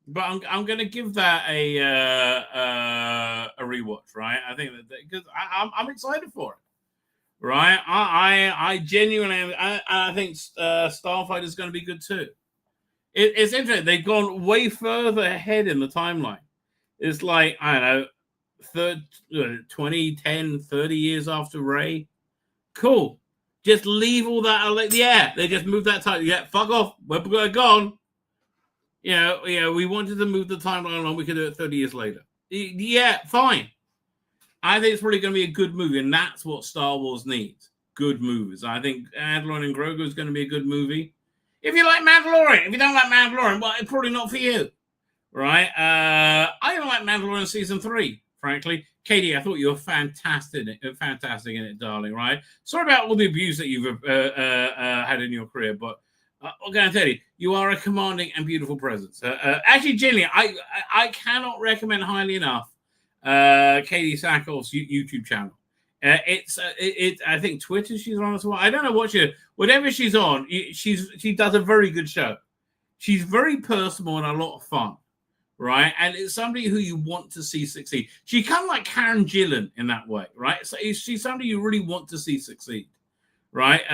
But I'm going to give that a rewatch, right? I think that because I'm excited for it. Right, I genuinely, I think Starfighter is going to be good too. It's interesting. They've gone way further ahead in the timeline. It's like, I don't know, 20, 10, 30 years after Rey. Cool. Just leave all that. They just moved that time. Yeah, fuck off. We're gone. We wanted to move the timeline along. We could do it 30 years later. Yeah, fine. I think it's probably going to be a good movie, and that's what Star Wars needs. Good movies. I think Mandalorian and Grogu is going to be a good movie. If you like Mandalorian, if you don't like Mandalorian, well, it's probably not for you. Right? I don't like Mandalorian Season 3, frankly. Katie, I thought you were fantastic in it, darling, right? Sorry about all the abuse that you've had in your career, but I'm going to tell you, you are a commanding and beautiful presence. Actually, Jillian, I cannot recommend highly enough Katie Sackhoff's YouTube channel. I think Twitter she's on as well. I don't know whatever she's on. She does a very good show. She's very personal and a lot of fun, right? And it's somebody who you want to see succeed. She's kind of like Karen Gillan in that way, right? So she's somebody you really want to see succeed, right?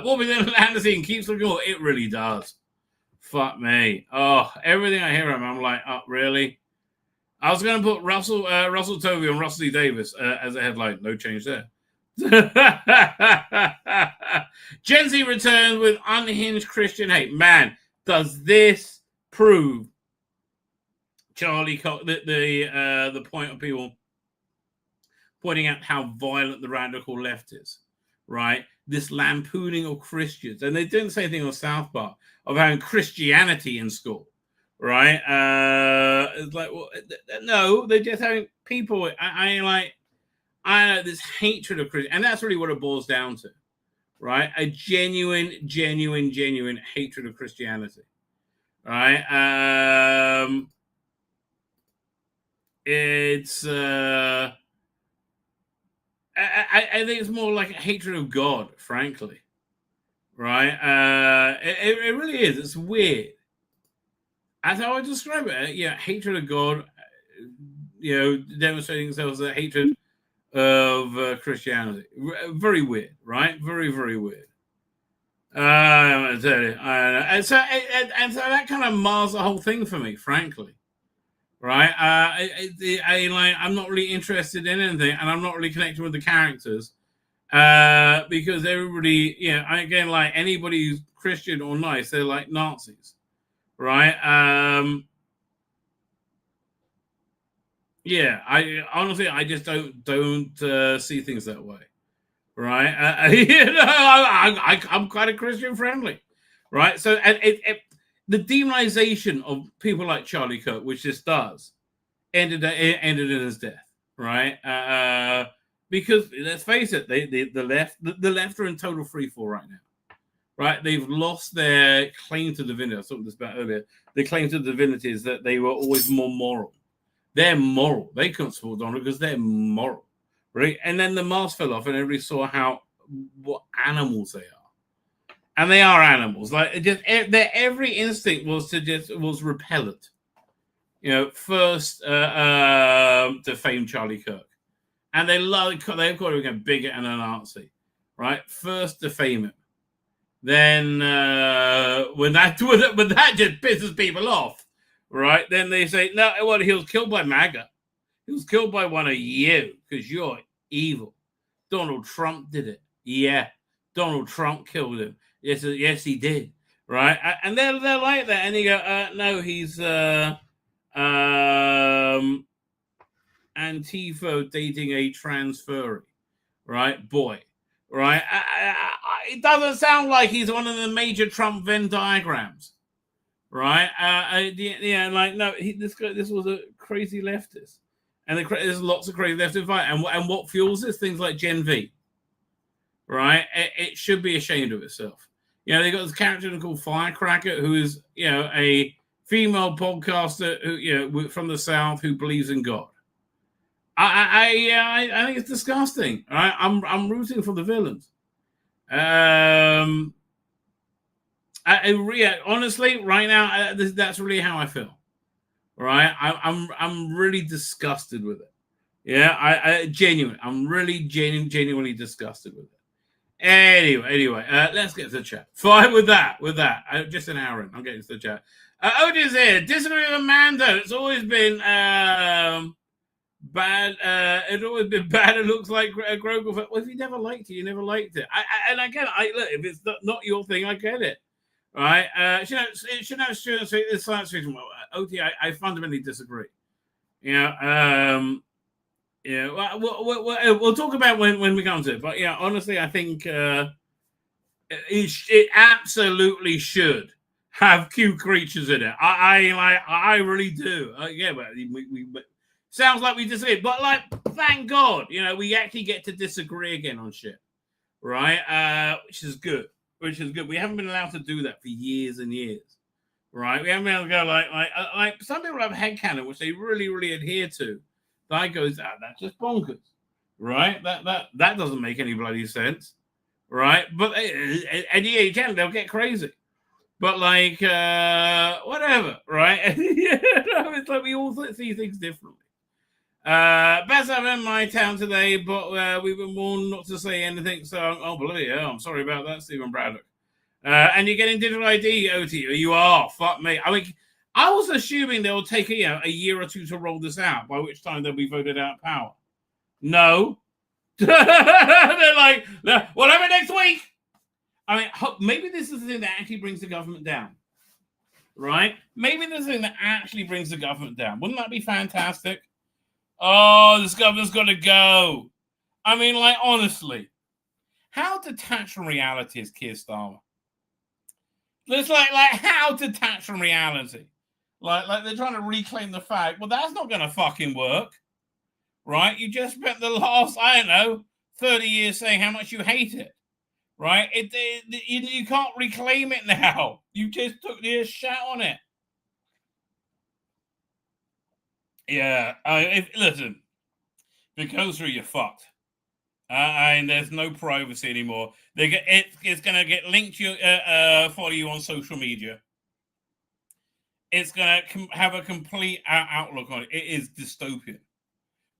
What we then Anderson keeps looking. It really does. Fuck me. Oh, everything I hear I'm like, oh, really? I was going to put Russell Tovey and Russell D. Davis as a headline. No change there. Gen Z returns with unhinged Christian hate. Man, does this prove Charlie the point of people pointing out how violent the radical left is, right? This lampooning of Christians. And they didn't say anything on South Park of having Christianity in school. Right? It's like, well, no, they're just having people. I know this hatred of Christian, and that's really what it boils down to, right? A genuine hatred of Christianity, right? It's I think it's more like a hatred of God, frankly, right? It really is. It's weird. That's how I describe it. Hatred of God, demonstrating themselves as a hatred of Christianity. Very weird, right? Very, very weird. I tell you, and so that kind of mars the whole thing for me, frankly. Right? I'm not really interested in anything, and I'm not really connected with the characters because everybody, again, like anybody who's Christian or nice, they're like Nazis, right? Yeah, I just don't see things that way. Right, I'm quite a Christian friendly, right? So, and the demonization of people like Charlie Kirk, which this does, ended in his death, right? Because let's face it, the left are in total freefall right now, right? They've lost their claim to divinity. I was talking this about earlier. The claim to divinity is that they were always more moral. They're moral. They couldn't support Donald because they're moral. Right, and then the mask fell off, and everybody saw what animals they are, and they are animals. Like their every instinct was repellent. First defame Charlie Kirk, and they've got to get bigger and a Nazi, right? First defame him, then when that just pisses people off, right? Then they say no, well he was killed by MAGA. He was killed by one of you because you're evil. Donald Trump did it. Yeah, Donald Trump killed him. Yes, he did. Right, and they're like that, and you go, no, he's Antifa dating a trans furry, right? Boy, right? It doesn't sound like he's one of the major Trump Venn diagrams, right? Like no, this was a crazy leftist. And there's lots of crazy left to fight. And what fuels this? Things like Gen V. Right? It should be ashamed of itself. They got this character called Firecracker, who is, a female podcaster who, from the South who believes in God. I think it's disgusting. Right? I'm rooting for the villains. Honestly, right now, that's really how I feel. Right, I'm really disgusted with it. Yeah, I'm really genuinely disgusted with it. Anyway, let's get to the chat. Fine with that. Just an hour in, I'm getting to the chat. Odin's here. Disagree with Amanda. It's always been bad. It's always been bad. It looks like Grogu. Well, if you never liked it, you never liked it. And again, look, if it's not your thing, I get it. Right? It should have students in science fiction. OT, I fundamentally disagree. We'll talk about when we come to it. But honestly, I think it absolutely should have cute creatures in it. I really do. But sounds like we disagree. But like, thank God, we actually get to disagree again on shit, right? Which is good. We haven't been allowed to do that for years and years, right? We haven't been able to go like some people have headcanon, which they really, really adhere to. That goes, that's just bonkers, right? That doesn't make any bloody sense, right? But they'll get crazy. But like, whatever, right? It's like we all see things differently. Best I'm in my town today, but we've been warned not to say anything. So, bloody hell, I'm sorry about that, Stephen Braddock. And you're getting digital ID, OT. You are. Fuck me. I mean, I was assuming they'll take a year or two to roll this out, by which time they'll be voted out of power. No. They're like, whatever next week. I mean, maybe this is the thing that actually brings the government down. Right? Maybe this is the thing that actually brings the government down. Wouldn't that be fantastic? Oh, this government's got to go. I mean, like, honestly, how detached from reality is Keir Starmer? It's like how detached from reality? Like they're trying to reclaim the fact. Well, that's not going to fucking work, right? You just spent the last, 30 years saying how much you hate it, right? You can't reclaim it now. You just took the shot on it. Yeah, listen, if it goes through, you're fucked. And there's no privacy anymore. It's going to get linked to follow you on social media. It's going to have a complete outlook on it. It is dystopian,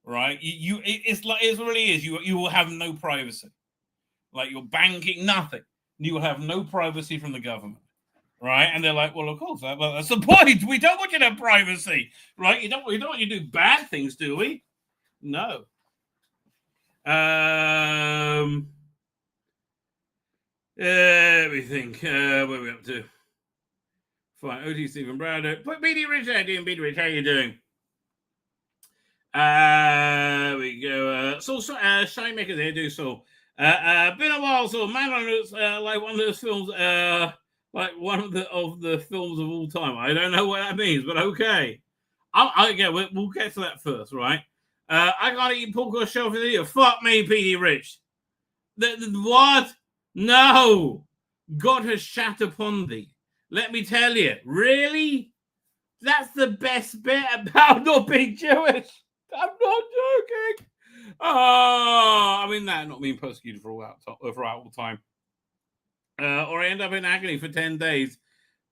right? It really is. You will have no privacy. Like you're banking nothing. You will have no privacy from the government, right? And they're like, well, of course, that's the point. We don't want you to have privacy, right? We don't want you to do bad things, do we? No. Let me think. Where are we up to? Fine. OT Stephen Browder. Put BD Rich out, doing BD Rich. How you doing? We go. Shine Makers here, do so. Been a while, so Man on Roots, like one of those films, like one of the films of all time. I don't know what that means, but okay. We'll get to that first, right? I can't eat pork or shellfish either. Fuck me, PD Rich. The what? No. God has shat upon thee. Let me tell you. Really? That's the best bit about not being Jewish. I'm not joking. Oh, I mean that, not being persecuted for all time. Or I end up in agony for 10 days,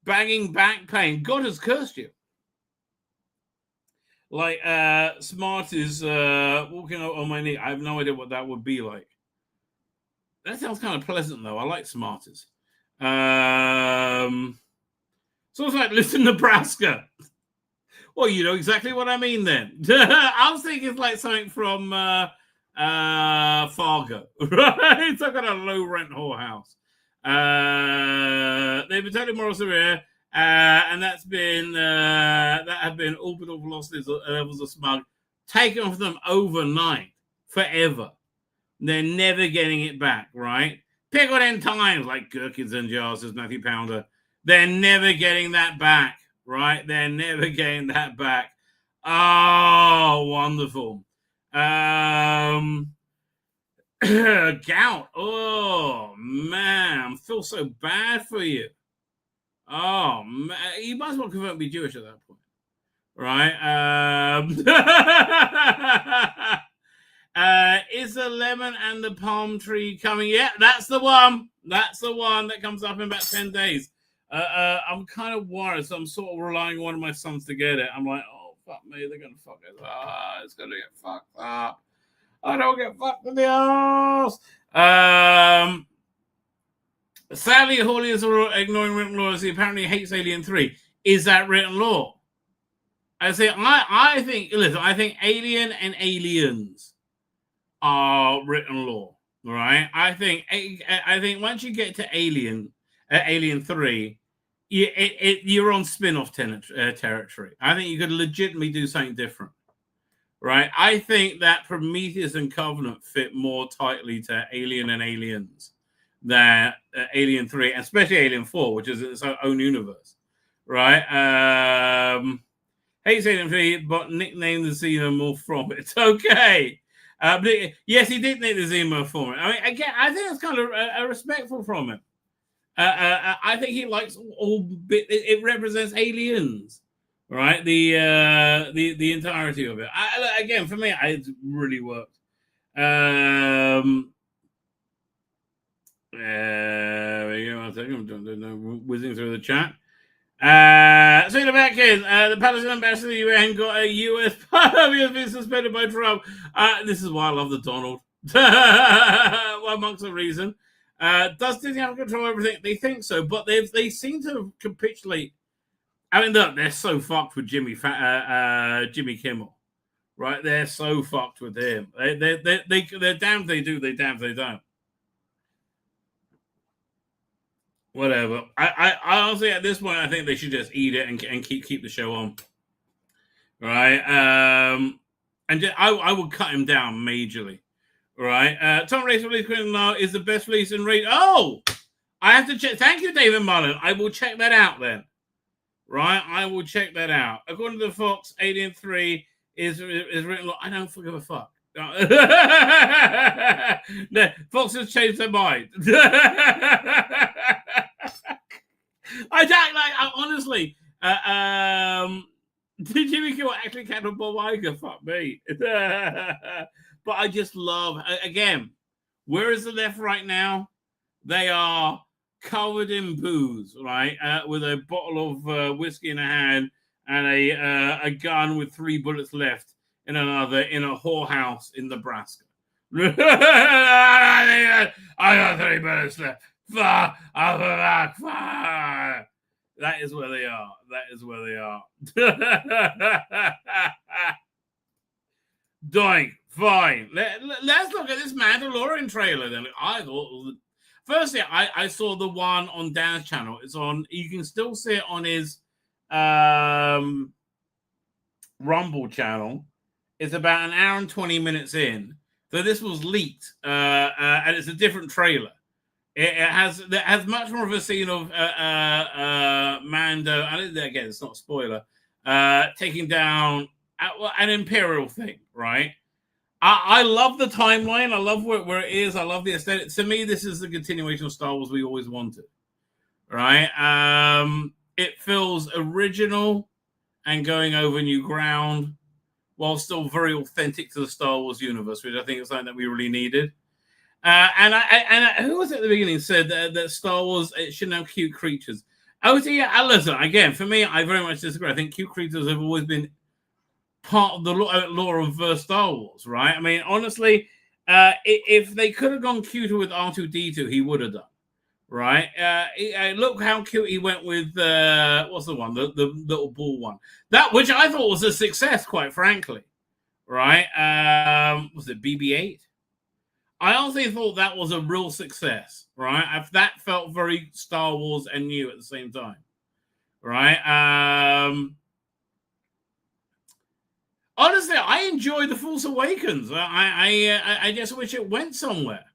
banging back pain. God has cursed you. Like Smart is walking out on my knee. I have no idea what that would be like. That sounds kind of pleasant though. I like Smarters. So it's like listen, Nebraska. Well, you know exactly what I mean then. I was thinking it's like something from Fargo, right? It's like a low-rent whorehouse. They've been totally moral severe, and that have been orbital velocities levels of smog taken off them overnight, forever. They're never getting it back, right? Pickled in times, like gherkins and jars, says Matthew Pounder. They're never getting that back, right? They're never getting that back. Oh, wonderful. Gout. Oh, man. I feel so bad for you. Oh, man. You might as well convert and be Jewish at that point, right? Is the lemon and the palm tree coming? Yeah, that's the one. That's the one that comes up in about 10 days. I'm kind of worried, so I'm sort of relying on one of my sons to get it. I'm like, oh, fuck me, they're going to fuck it up. It's going to get fucked up. I don't get fucked in the ass. Sadly, Hawley is ignoring written laws. He apparently hates Alien 3. Is that written law? I think Alien and Aliens are written law, right? I think once you get to Alien 3, you're on spin-off territory. I think you could legitimately do something different, right? I think that Prometheus and Covenant fit more tightly to Alien and Aliens than Alien 3, especially Alien 4, which is its own universe, right? Hates Alien 3, but nicknamed the xenomorph from it. Okay. But yes, he did nick the xenomorph from it. I mean, again, I think it's kind of respectful from him. I think he likes all bit. It represents aliens, right? The entirety of it. Again, for me, it really worked. There we go. One second. I'm whizzing through the chat. Tzvi Lebetkin, the Palestinian ambassador to the UN got a US has been suspended by Trump. This is why I love the Donald. Well, amongst the reason. Does Disney have control of everything? They think so, but they seem to capitulate. I mean, look, they're so fucked with Jimmy Kimmel, right? They're so fucked with him. They're damned they do, they're damned they don't. Whatever. I honestly, at this point, I think they should just eat it and keep the show on, right? I would cut him down majorly. Right. Tom Race release is the best release in rate. Oh, I have to check. Thank you, David Mullen. I will check that out then. Right. I will check that out. According to Fox, Alien 3 is written. I don't give a fuck. Fox has changed their mind. I don't like. Honestly, did Jimmy Kimmel actually catch Bob Iger? Fuck me. But I just love, again, where is the left right now? They are covered in booze, right? With a bottle of whiskey in a hand and a gun with 3 bullets left in a whorehouse in Nebraska. I got 3 minutes left. That is where they are. That is where they are. Doink. Fine. Let's look at this Mandalorian trailer then. I thought, firstly, I saw the one on Dan's channel. It's on. You can still see it on his Rumble channel. It's about an hour and 20 minutes in. So this was leaked, and it's a different trailer. It has much more of a scene of Mando. Again, it's not a spoiler. Taking down an Imperial thing, right? I love the timeline. I love where it is. I love the aesthetic. To me, this is the continuation of Star Wars we always wanted, right? It feels original and going over new ground, while still very authentic to the Star Wars universe, which I think is something that we really needed. And who was it at the beginning said that Star Wars, it shouldn't have cute creatures? Oh, yeah, listen, again, for me, I very much disagree. I think cute creatures have always been part of the lore of Star Wars, right? I mean, honestly, if they could have gone cuter with R2-D2, he would have done, right? Look how cute he went with, what's the one? The little ball one. That, which I thought was a success, quite frankly, right? Was it BB-8? I honestly thought that was a real success, right? That felt very Star Wars and new at the same time, right? Honestly, I enjoyed The Force Awakens. I just wish it went somewhere,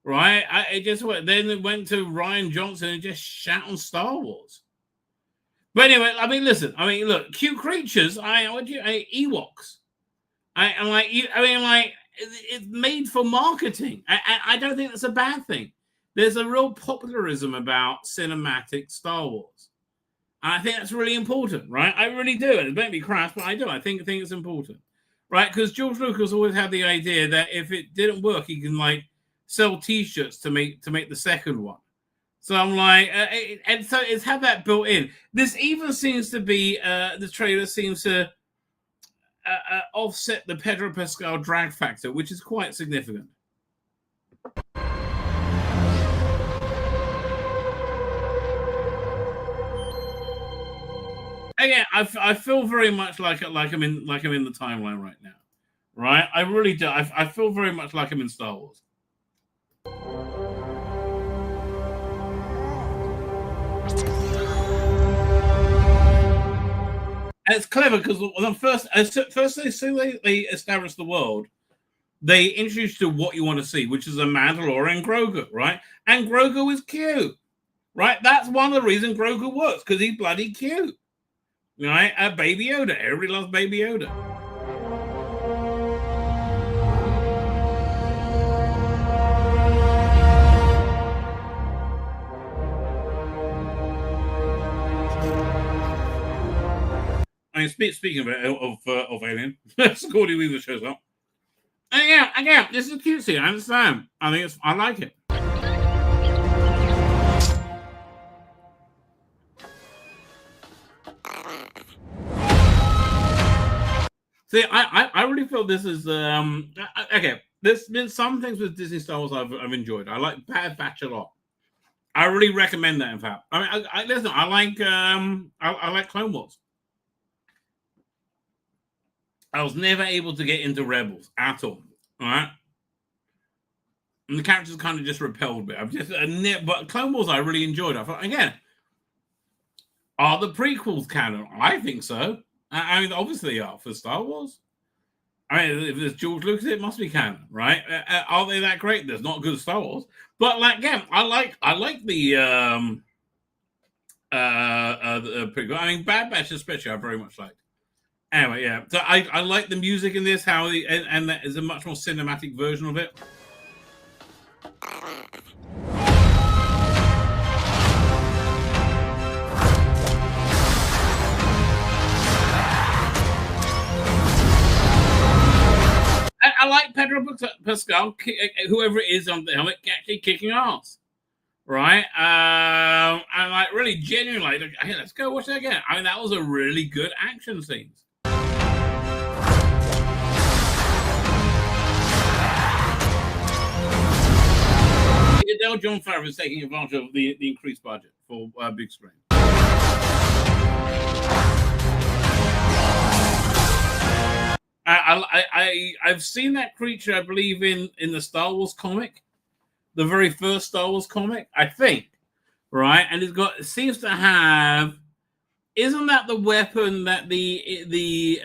right? Then it went to Rian Johnson and just shat on Star Wars. But anyway, I mean, listen. I mean, look, cute creatures. Ewoks. It's made for marketing. I don't think that's a bad thing. There's a real popularism about cinematic Star Wars. And I think that's really important, right? I really do. And it may be crass, but I do. I think it's important, right? Because George Lucas always had the idea that if it didn't work, he can sell T-shirts to make the second one. So I'm like, and so it's had that built in. This even seems to be the trailer seems to offset the Pedro Pascal drag factor, which is quite significant. Again, I feel very much like I'm in the timeline right now, right? I really do. I feel very much like I'm in Star Wars. And it's clever because as soon as they establish the world, they introduce you to what you want to see, which is a Mandalorian Grogu, right? And Grogu is cute, right? That's one of the reasons Grogu works, because he's bloody cute, right? Baby Yoda. Everybody loves Baby Yoda. I mean, speaking of Alien, Sigourney Weaver shows up. And yeah, this is a cute scene. I understand. I like it. See, I really feel this is okay. There's been some things with Disney Star Wars I've enjoyed. I like Bad Batch a lot. I really recommend that. In fact, I mean, listen. I like Clone Wars. I was never able to get into Rebels at all. All right, and the characters kind of just repelled me. But Clone Wars I really enjoyed. I thought, again, are the prequels canon? I think so. I mean, obviously they are for Star Wars. I mean, if there's George Lucas, it must be canon, right? Are they that great? There's not good Star Wars, but again, I like the prequel. I mean, Bad Batch especially, I very much liked. Anyway, yeah. So I like the music in this, and that is a much more cinematic version of it. I like Pedro Pascal, whoever it is on the helmet, actually kicking ass, right? And really genuinely, hey, let's go watch that again. I mean, that was a really good action scene. Adele John Favreau is taking advantage of the increased budget for big screen. I've seen that creature, I believe, in the Star Wars comic, the very first Star Wars comic, I think, right? And it seems to have. Isn't that the weapon that the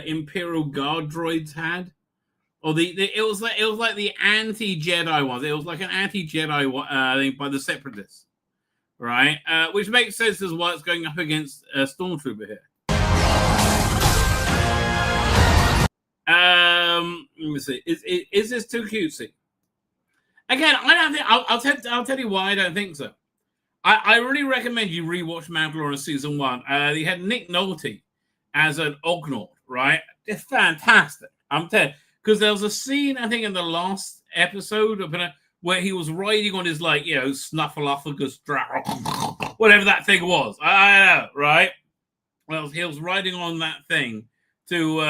Imperial Guard droids had, or it was like the anti-Jedi ones? It was like an anti-Jedi thing by the Separatists, right? Which makes sense as why it's going up against Stormtrooper here. Let me see. Is this too cutesy? Again, I don't think. I'll tell you why I don't think so. I really recommend you rewatch Mandalorian season 1. They had Nick Nolte as an Ognaut, right? It's fantastic. I'm telling you, because there was a scene I think in the last episode where he was riding on his snuffleupagus dragon, whatever that thing was. I don't know, right? Well, he was riding on that thing to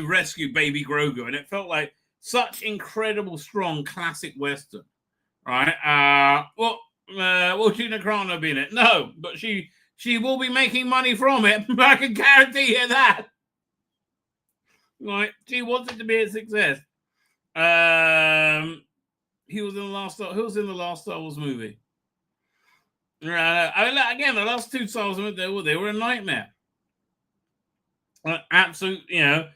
rescue baby Grogu, and it felt like such incredible, strong, classic Western, right? Gina Carano be in it? No, but she will be making money from it. I can guarantee you that. Right? She wants it to be a success. He was in the last. Who was in the last Star Wars movie? Again, the last two Star Wars movies, they were a nightmare. Absolute, they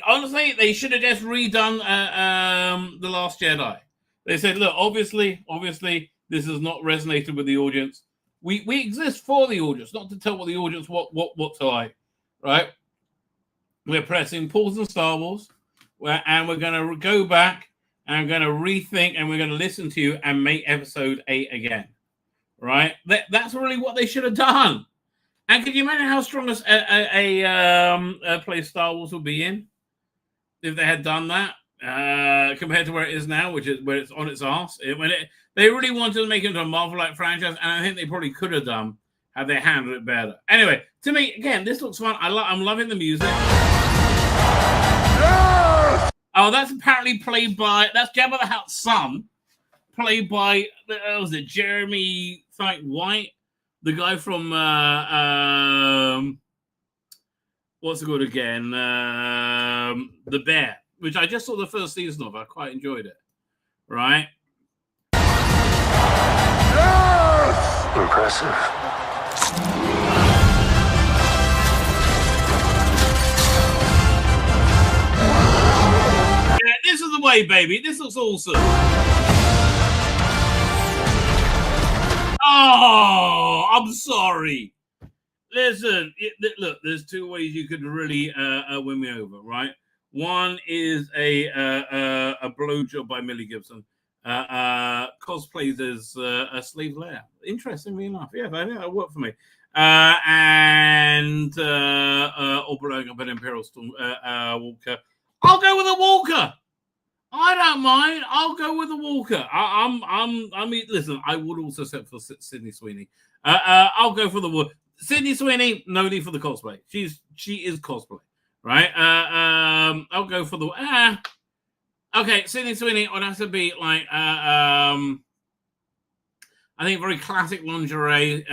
honestly they should have just redone The Last Jedi. They said, look, obviously, this has not resonated with the audience. We exist for the audience, not to tell what the audience what to like, right? We're pressing pause on Star Wars, and we're going to go back and we're going to rethink and we're going to listen to you and make episode 8 again, right? That's really what they should have done. And can you imagine how strong a place Star Wars would be in if they had done that compared to where it is now, which is where it's on its arse? They really wanted to make it into a Marvel-like franchise, and I think they probably could have done had they handled it better. Anyway, to me, again, this looks fun. I'm loving the music. Oh, that's apparently played by that's Jabba the Hutt's son, played by was it Jeremy White? The guy from what's it called again? The Bear, which I just saw the first season of. I quite enjoyed it. Right? Impressive. Yeah, this is the way, baby. This looks awesome. Oh, I'm sorry. Listen, look, there's two ways you could really win me over, right? One is a blowjob by Millie Gibson. Cosplays as a Slave Leia. Interestingly enough, yeah, I think that worked for me. Or blowing up an Imperial Storm Walker. I'll go with a Walker. I don't mind. I'll go with a Walker. I mean, listen, I would also set for Sydney Sweeney. I'll go for the Walker. Sydney Sweeney, no need for the cosplay. She is cosplay, right? I'll go for the okay, Sydney Sweeney would have to be like I think very classic lingerie,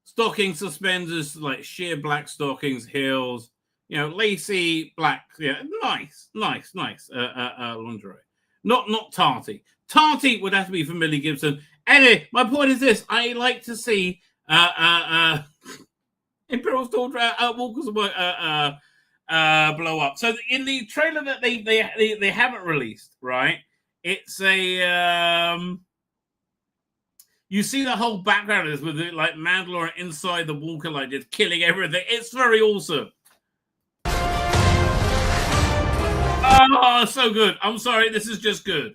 stocking suspenders, like sheer black stockings, heels. You know, lacy black, yeah, nice lingerie. Not tarty. Tarty would have to be for Millie Gibson. Anyway, my point is this: I like to see Imperial Stormtrooper Walkers blow up. So in the trailer that they haven't released, right? It's a you see the whole background of this with it, like Mandalorian inside the Walker, like just killing everything. It's very awesome. Oh, so good. I'm sorry, this is just good.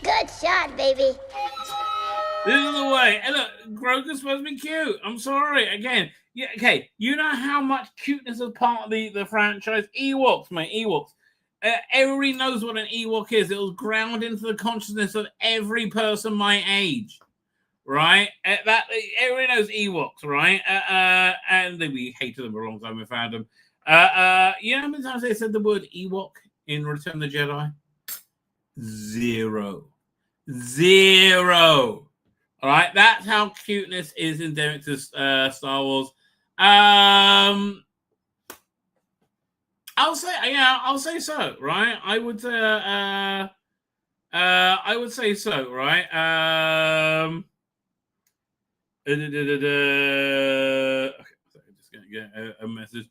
Good shot, baby. This is the way. And look, Grogu's supposed to be cute. I'm sorry. Again, Yeah, okay. You know how much cuteness is part of the franchise? Ewoks, mate. Ewoks. Everybody knows what an Ewok is. It was ground into the consciousness of every person my age, right? That everybody knows Ewoks, right? And we hated them for a long time. We found them. You know how many times they said the word Ewok in Return of the Jedi? Zero. All right, that's how cuteness is endemic to Star Wars. I'll say so, right? I would say so, right? Okay, just gonna get a message.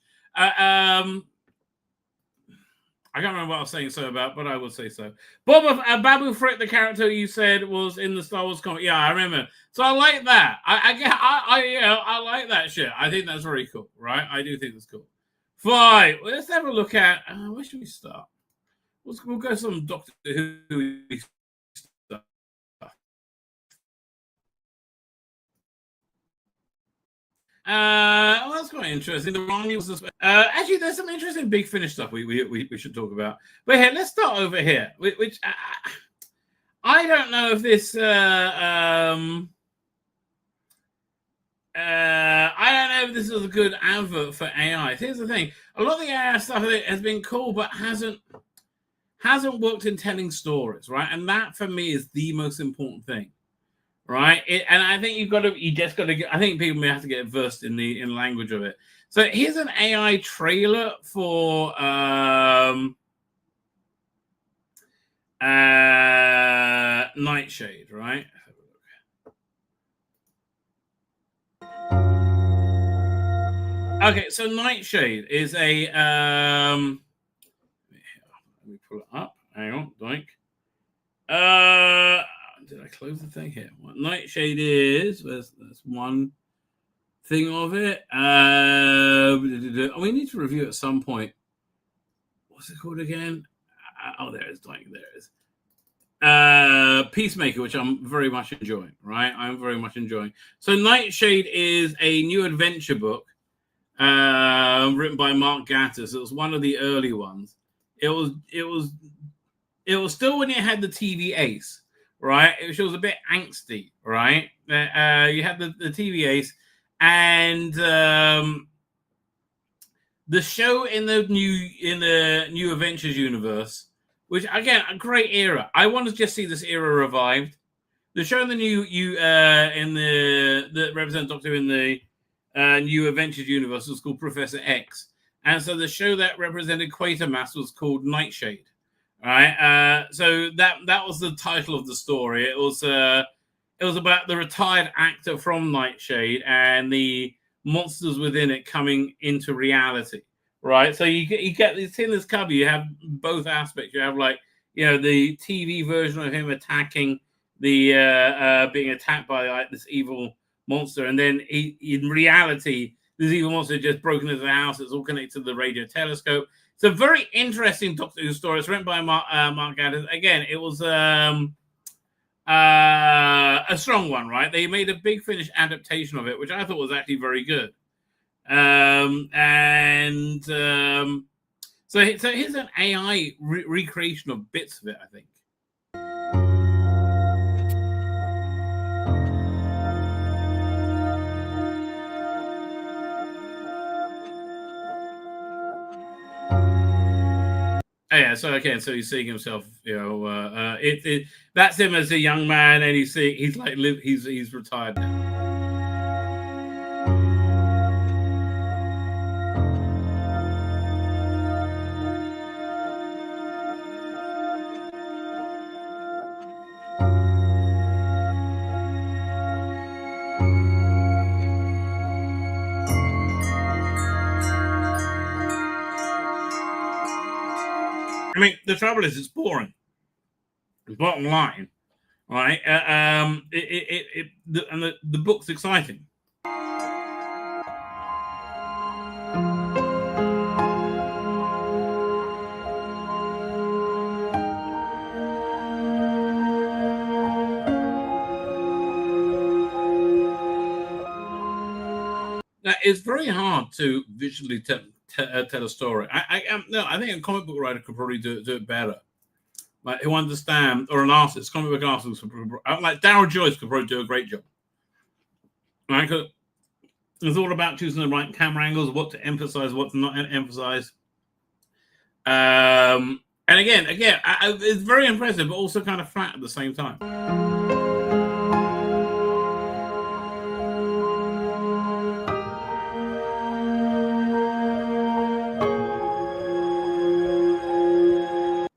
I can't remember what I was saying so about, but I would say so. Babu Frick, the character you said was in the Star Wars comic. Yeah, I remember. So I like that. I like that shit. I think that's very cool, right? I do think that's cool. Fine. Well, let's have a look at where should we start? We'll go some Doctor Who stuff. That's quite interesting. The wrong was actually there's some interesting Big Finish stuff we should talk about. But here, let's start over here, which I don't know if this I don't know if this is a good advert for AI. Here's the thing: a lot of the AI stuff has been cool, but hasn't worked in telling stories, right? And that for me is the most important thing. Right, and I think you just got to. I think people may have to get versed in the language of it. So here's an AI trailer for Nightshade. Right. Okay, so Nightshade is a let me pull it up. Hang on, doink. Did I close the thing here? What Nightshade is? There's one thing of it. We need to review it at some point. What's it called again? There it is. There it is. Peacemaker, which I'm very much enjoying. Right, I'm very much enjoying. So Nightshade is a new adventure book written by Mark Gatiss. It was one of the early ones. It was still when it had the TV Ace. Right, it was a bit angsty, right? You had the TV Ace, and the show in the new Adventures universe, which again a great era. I want to just see this era revived. The show in the that represents Doctor in the new Adventures universe was called Professor X, and so the show that represented Quatermass was called Nightshade. Right, so that was the title of the story. It was about the retired actor from Nightshade and the monsters within it coming into reality. Right, so you get this in this cover. You have both aspects. You have the TV version of him attacking the being attacked by this evil monster, and then in reality, this evil monster just broken into the house. It's all connected to the radio telescope. It's a very interesting Doctor Who story. It's written by Mark Gatiss. Again, it was a strong one, right? They made a Big Finish adaptation of it, which I thought was actually very good. So here's an AI recreation of bits of it, I think. Oh, yeah, so he's seeing himself, that's him as a young man, and he's retired now. I mean, the trouble is, it's boring. Bottom line, right? The book's exciting. It's very hard to visually tell a story. I think a comic book writer could probably do it better. Like who understand, or an artist, comic book artist, like Darryl Joyce could probably do a great job. Right? It's all about choosing the right camera angles, what to emphasize, what to not emphasize. And again, it's very impressive, but also kind of flat at the same time.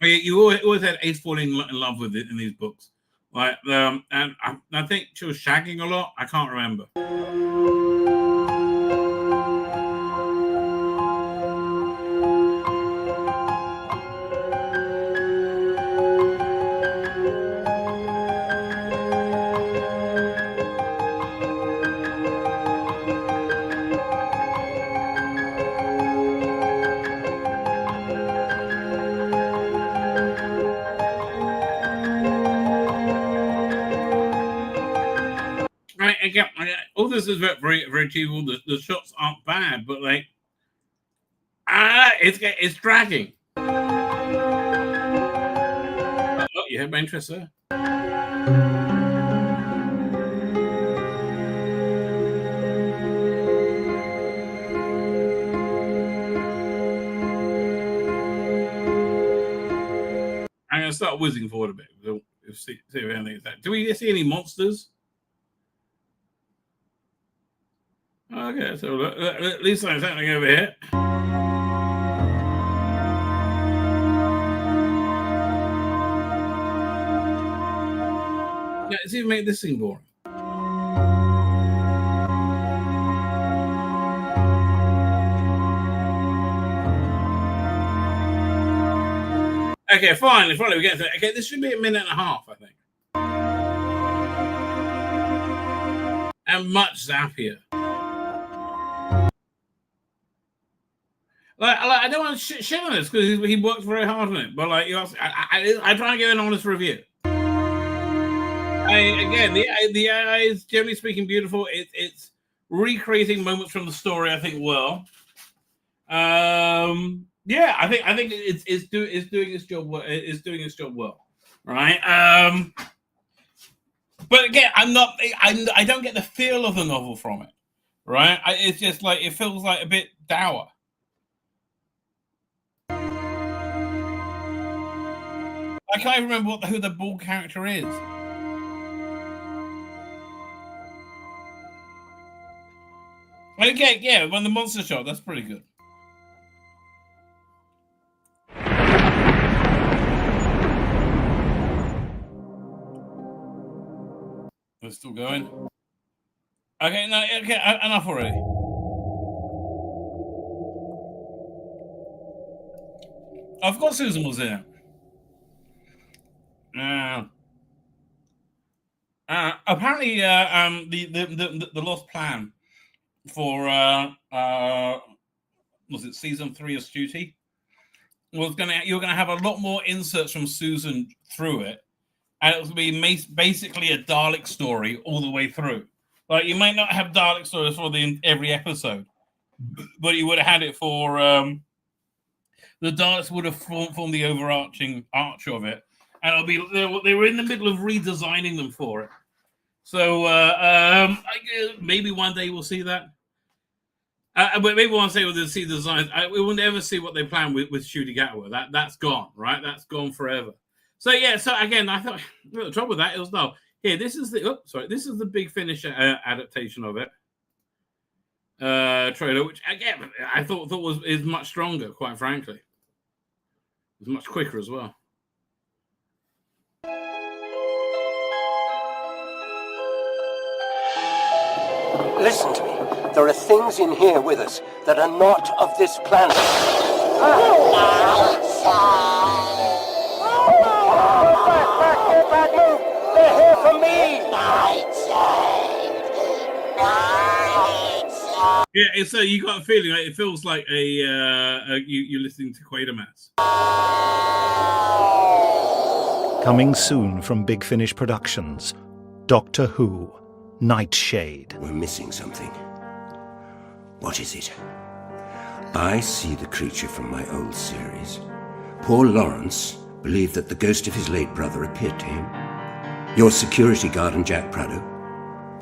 You always had Ace falling in love with it in these books, and I think she was shagging a lot. I can't remember. Again, all this is very, very achievable. The shots aren't bad, but like, it's dragging. Oh, you have my interest there. I'm gonna start whizzing forward a bit. We'll see if anything is that. Do we see any monsters? Okay, so at least I'm something over here. Let's even make this thing boring. Okay, finally, we get to it. Okay, this should be a minute and a half, I think. And much zappier. I don't want to shit on this because he worked very hard on it, but like, I try and give an honest review. Again, the AI is generally speaking beautiful. It's recreating moments from the story, I think, well. Yeah, I think it's doing its job well. It's doing its job well, right? But again, I don't get the feel of the novel from it, right? It's just like it feels like a bit dour. I can't even remember who the bald character is. Okay, yeah, when the monster shot, that's pretty good. We're still going. Okay, no, okay, enough already. I forgot Susan was there. Apparently, the lost plan for was it season 3 of Stuti was you're gonna have a lot more inserts from Susan through it, and it will be basically a Dalek story all the way through. Like you might not have Dalek stories for every episode, but you would have had it for the Daleks would have formed the overarching arch of it. And it'll be they were in the middle of redesigning them for it, so maybe one day we'll see that. But maybe one day we'll see the designs. We will never see what they plan with Ncuti Gatwa. That's gone, right? That's gone forever. So yeah. So again, I thought the trouble with that is no. Here, this is the Big Finish adaptation of it. Trailer, which again I thought is much stronger. Quite frankly, it's much quicker as well. Listen to me. There are things in here with us that are not of this planet. Bad move. They're here for me. Yeah, so you got a feeling like it feels like you're listening to Quatermass. Coming soon from Big Finish Productions, Doctor Who. Nightshade. We're missing something. What is it? I see the creature from my old series. Poor Lawrence believed that the ghost of his late brother appeared to him. Your security guard and Jack Prado,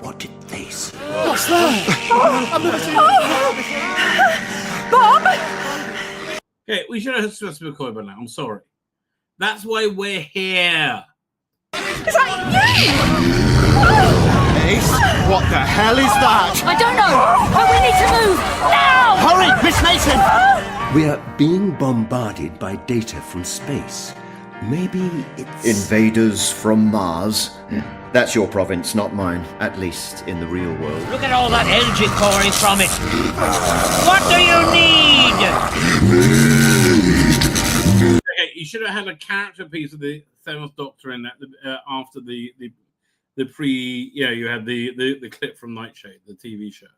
what did they see? What's that? I've never seen that. Bob! Okay, we should have supposed to be recording by now. I'm sorry. That's why we're here. Is that you? Ace, what the hell is that? I don't know, but we need to move now! Hurry, Miss Mason! We are being bombarded by data from space. Maybe it's... Invaders from Mars? That's your province, not mine. At least in the real world. Look at all that energy pouring from it. What do you need? Okay, you should have had a character piece of the Seventh Doctor in that after the pre. Yeah, you had the clip from Nightshade, the TV show,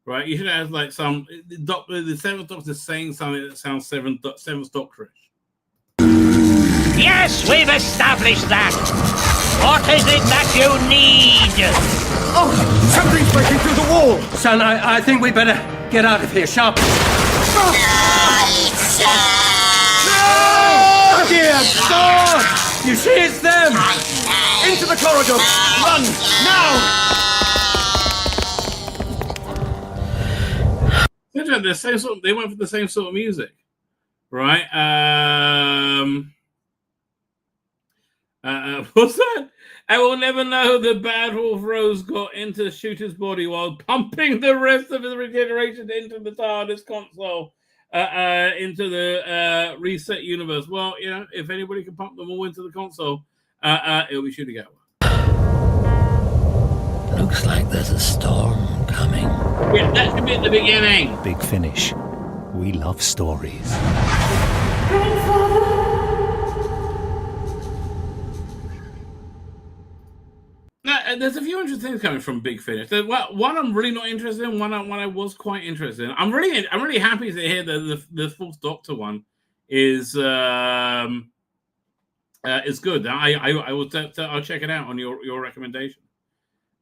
right? You should have had like some the Seventh Doctor saying something that sounds Seventh Doctorish. Yes, we've established that. What is it that you need? Oh, something's breaking through the wall. Son, I think we better get out of here, sharp. Oh, dear God! You see, it's them! Into the corridor! Run! Now! The same sort. They went for the same sort of music, right? What's that? I will never know the bad wolf Rose got into the shooter's body while pumping the rest of his regeneration into the TARDIS console, into the reset universe. Well, you know, if anybody can pump them all into the console, it'll be shooting out. Looks like there's a storm coming. Yeah, that should be at the beginning. Big Finish. We love stories. There's a few interesting things coming from Big Finish. One I'm really not interested in. One I was quite interested in. I'm really happy to hear that the Fourth Doctor one is good. I'll check it out on your recommendation.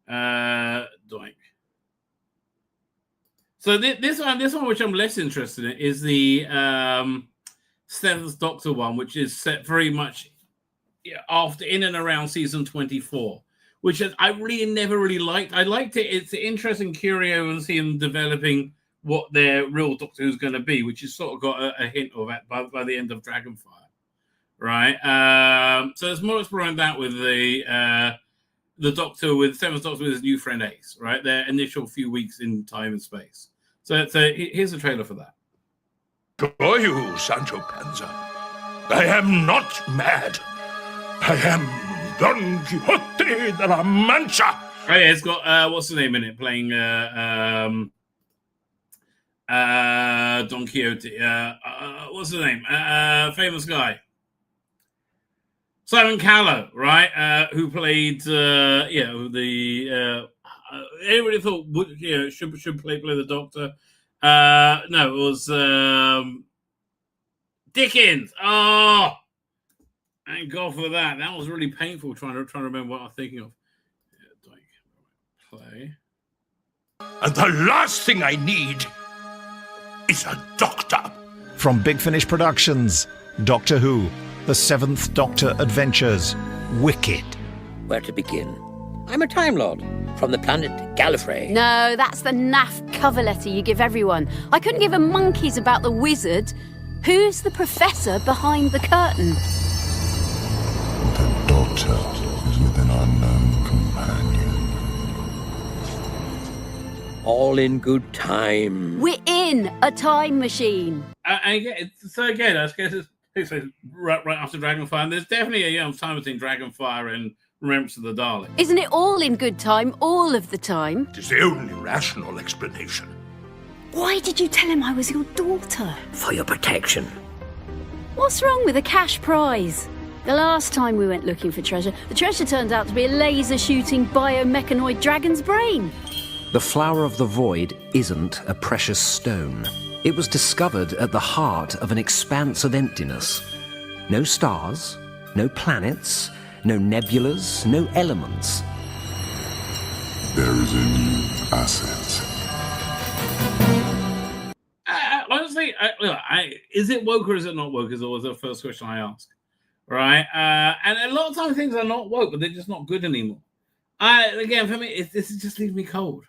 Doink. So this one which I'm less interested in is the Seventh Doctor one, which is set very much after in and around season 24. Which I really never really liked. I liked it. It's an interesting curio and seeing them developing what their real Doctor Who's going to be, which is sort of got a hint of it by the end of Dragonfire, right? So there's more exploring that with the Doctor, with Seventh Doctor with his new friend Ace, right? Their initial few weeks in time and space. So here's a trailer for that. To you, Sancho Panza, I am not mad. I am Don Quixote de la Mancha. Oh yeah, it's got what's the name in it? Playing Don Quixote. What's the name? Famous guy. Simon Callow, right? Who played everybody thought should play the Doctor. No, it was Dickens. Oh. Thank God for that. That was really painful trying to remember what I'm thinking of. Play. And the last thing I need is a doctor. From Big Finish Productions, Doctor Who, The Seventh Doctor Adventures, Wicked. Where to begin? I'm a Time Lord from the planet Gallifrey. No, that's the naff cover letter you give everyone. I couldn't give a monkeys about the wizard. Who's the professor behind the curtain? Doctor is with an unknown companion. All in good time. We're in a time machine. So again, I guess it's right after Dragonfire. And there's definitely a time between Dragonfire and Remembrance of the Daleks. Isn't it all in good time all of the time? It is the only rational explanation. Why did you tell him I was your daughter? For your protection. What's wrong with a cash prize? The last time we went looking for treasure, the treasure turned out to be a laser-shooting biomechanoid dragon's brain. The Flower of the Void isn't a precious stone. It was discovered at the heart of an expanse of emptiness. No stars, no planets, no nebulas, no elements. There is a new asset. is it woke or is it not woke? Is always the first question I ask, right? And a lot of times things are not woke, but they're just not good anymore. Again, for me, this is just leaving me cold.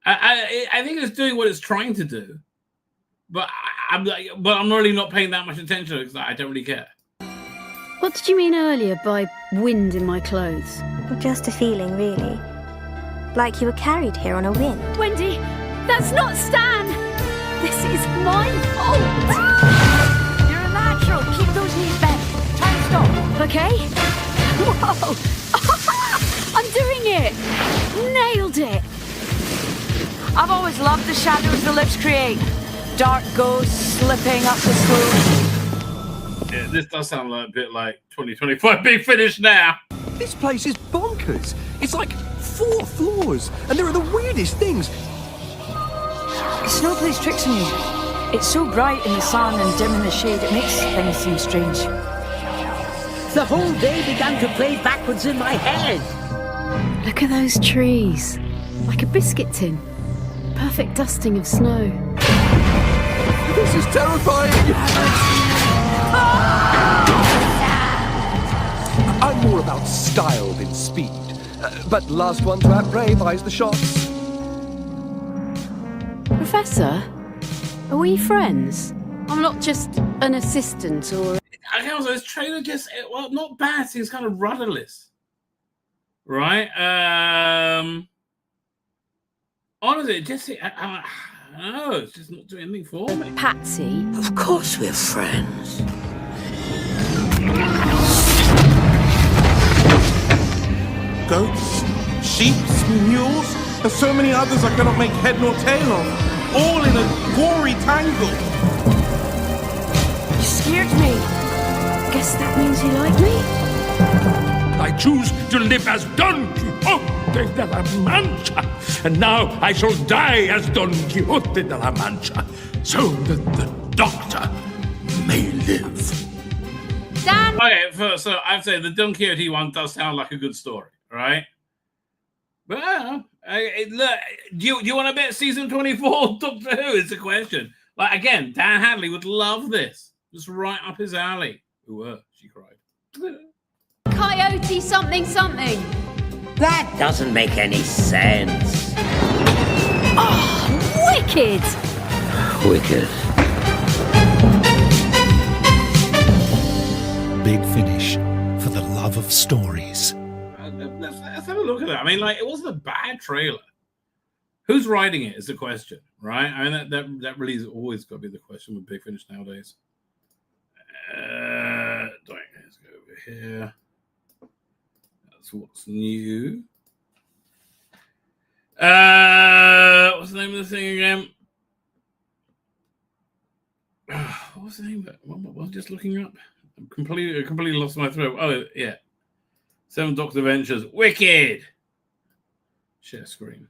I think it's doing what it's trying to do, but I'm really not paying that much attention because I don't really care. What did you mean earlier by wind in my clothes? Just a feeling, really. Like you were carried here on a wind. Wendy, that's not Stan! This is my fault! You're a natural. Keep those knees bent. Try and stop. Okay? Whoa! I'm doing it! Nailed it! I've always loved the shadows the lips create. Dark ghosts slipping up the slope. Yeah, this does sound like a bit like 2025 Big Finish now. This place is bonkers. It's like 4 floors, and there are the weirdest things. The snow plays tricks on you. It's so bright in the sun and dim in the shade, it makes things seem strange. The whole day began to play backwards in my head. Look at those trees. Like a biscuit tin. Perfect dusting of snow. This is terrifying. I'm more about style than speed. But last one to outbrave buys the shots. Professor, are we friends? I'm not just an assistant or... Okay, also, this trailer just, well, not bad. It's kind of rudderless. Right? Honestly, just, I don't know, it's just not doing anything for me. Patsy? Of course we're friends. Goats, sheep, mules, and so many others I cannot make head nor tail of, all in a gory tangle. You scared me. Guess that means you like me? I choose to live as Don Quixote de la Mancha, and now I shall die as Don Quixote de la Mancha, so that the Doctor may live. Dan! Okay, so I'd say the Don Quixote one does sound like a good story, right? But look, do you want to bet season 24 Doctor Who is the question? Like, again, Dan Hadley would love this. Just right up his alley. Ooh, she cried. Coyote something something. That doesn't make any sense. Oh, wicked! Wicked. Big Finish for the love of stories. Let's have a look at that. I mean, like, it wasn't a bad trailer. Who's writing it is the question, right? I mean, that really is always got to be the question with Big Finish nowadays. Let's go over here. That's what's new. What's the name of the thing again? What's the name of it? What was I just looking up? I completely lost my throat. Oh, yeah. 7 Doctor Adventures. Wicked! Share screen.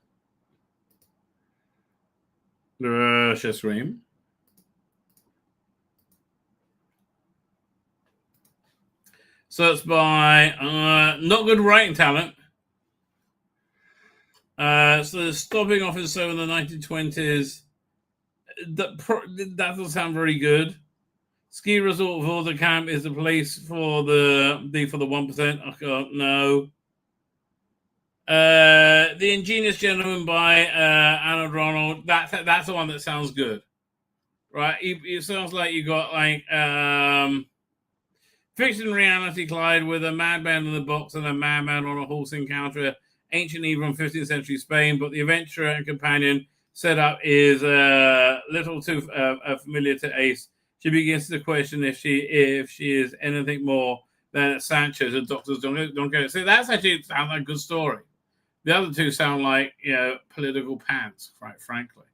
Share screen. So it's by not good writing talent. So stopping off in so in the 1920s. That doesn't sound very good. Ski resort Vorder Camp is the place for the 1%. I can't know. The Ingenious Gentleman by Anna Ronald. That's the one that sounds good, right? It sounds like you got like fiction and reality collide with a madman in the box and a madman on a horse encounter. Ancient Evil in 15th century Spain, but the adventurer and companion setup is little too familiar to Ace. She begins to question if she is anything more than Sanchez and Doctors don't go. So that's actually sounds like a good story. The other two sound like, political pants, quite frankly.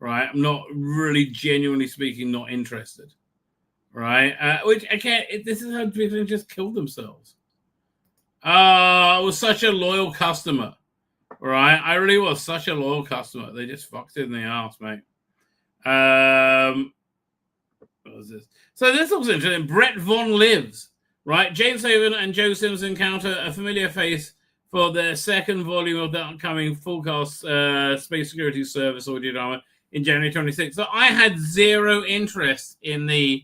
Right? I'm not really genuinely speaking not interested. Right? Which again, this is how people just killed themselves. I was such a loyal customer. Right? I really was such a loyal customer. They just fucked it in the ass, mate. What was this? So this looks interesting. Brett Von lives, right? Jane Saban and Joe Sims encounter a familiar face for their second volume of the upcoming full-cast Space Security Service audio drama. in January 26th. So I had zero interest in the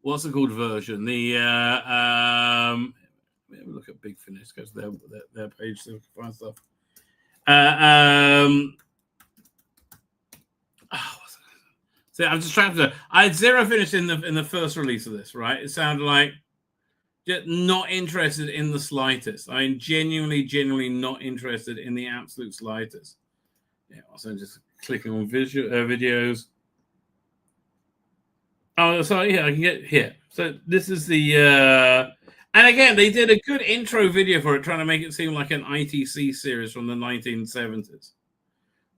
what's it called version? The let me look at Big Finish because their page so find stuff. So I'm just trying to. I had zero finish in the first release of this. Right, it sounded like just not interested in the slightest. I'm genuinely not interested in the absolute slightest. Yeah, also just clicking on videos. Oh, sorry, yeah, I can get here. So this is the, and again, they did a good intro video for it, trying to make it seem like an ITC series from the 1970s,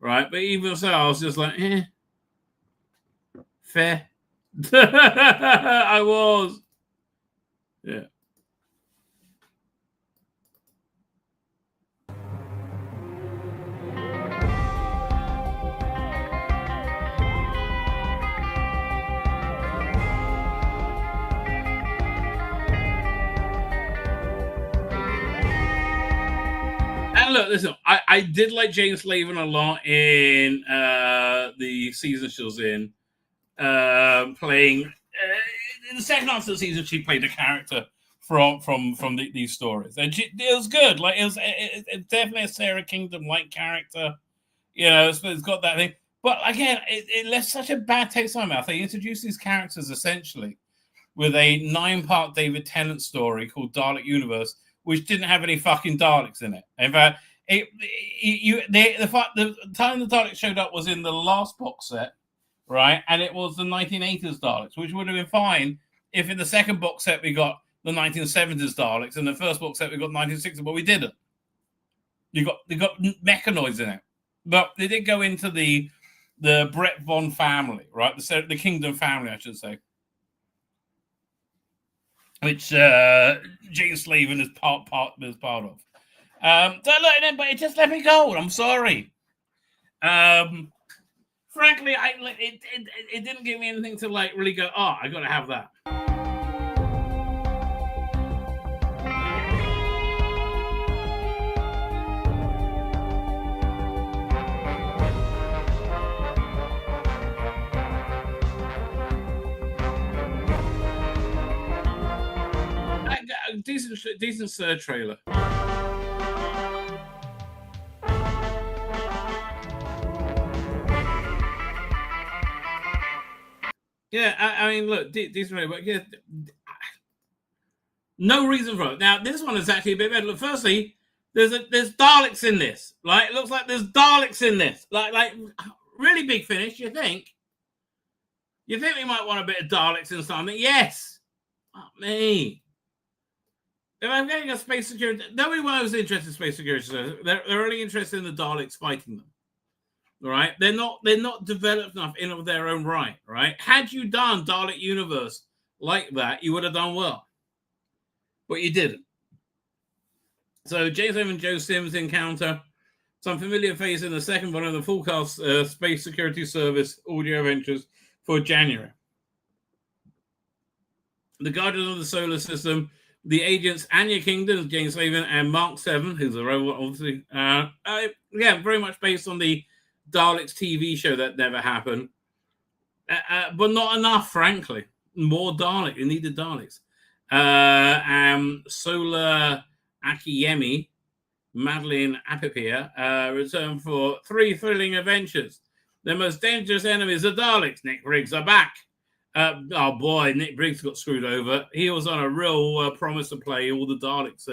right? But even so, I was just like, fair. I was, yeah. And look, listen, I did like James Slavin a lot in the season she was in, playing in the second half of the season. She played a character from these stories, and it was good. Like it was definitely a Sarah Kingdom-like character. You know, it's got that thing. But again, it left such a bad taste in my mouth. They introduced these characters essentially with a 9-part David Tennant story called Dalek Universe, which didn't have any fucking Daleks in it. In fact, the time the Daleks showed up was in the last box set, right? And it was the 1980s Daleks, which would have been fine if in the second box set we got the 1970s Daleks, and the first box set we got 1960s, but we didn't. They got mechanoids in it, but they did go into the Brett Von family, right? The Kingdom family, I should say, which James Slavin is part of. So look, but it just let me go. I'm sorry. Frankly, it didn't give me anything to like really go, oh, I got to have that. Decent trailer. Yeah, I mean, look, decent trailer, but yeah, no reason for it. Now, this one is actually a bit better. Look, firstly, there's Daleks in this. Like, it looks like there's Daleks in this. Like really Big Finish. You think we might want a bit of Daleks in something? Yes. Not me. If I'm getting a space security, nobody was interested in space security. So they're only interested in the Daleks fighting them. All right, they're not developed enough in of their own right. Right? Had you done Dalek Universe like that, you would have done well, but you didn't. So James Slavin and Joe Sims encounter some familiar face in the second one of the full cast Space Security Service audio adventures for January. The Guardians of the Solar System. The agents Anya Kingdon, James Slavin, and Mark Seven, who's a robot, obviously. Very much based on the Daleks TV show that never happened. But not enough, frankly. More Dalek. You needed Daleks. Solar Akiyemi, Madeline Appiah, return for 3 thrilling adventures. The most dangerous enemies are Daleks. Nick Briggs are back. Oh boy, Nick Briggs got screwed over. He was on a real promise to play all the Daleks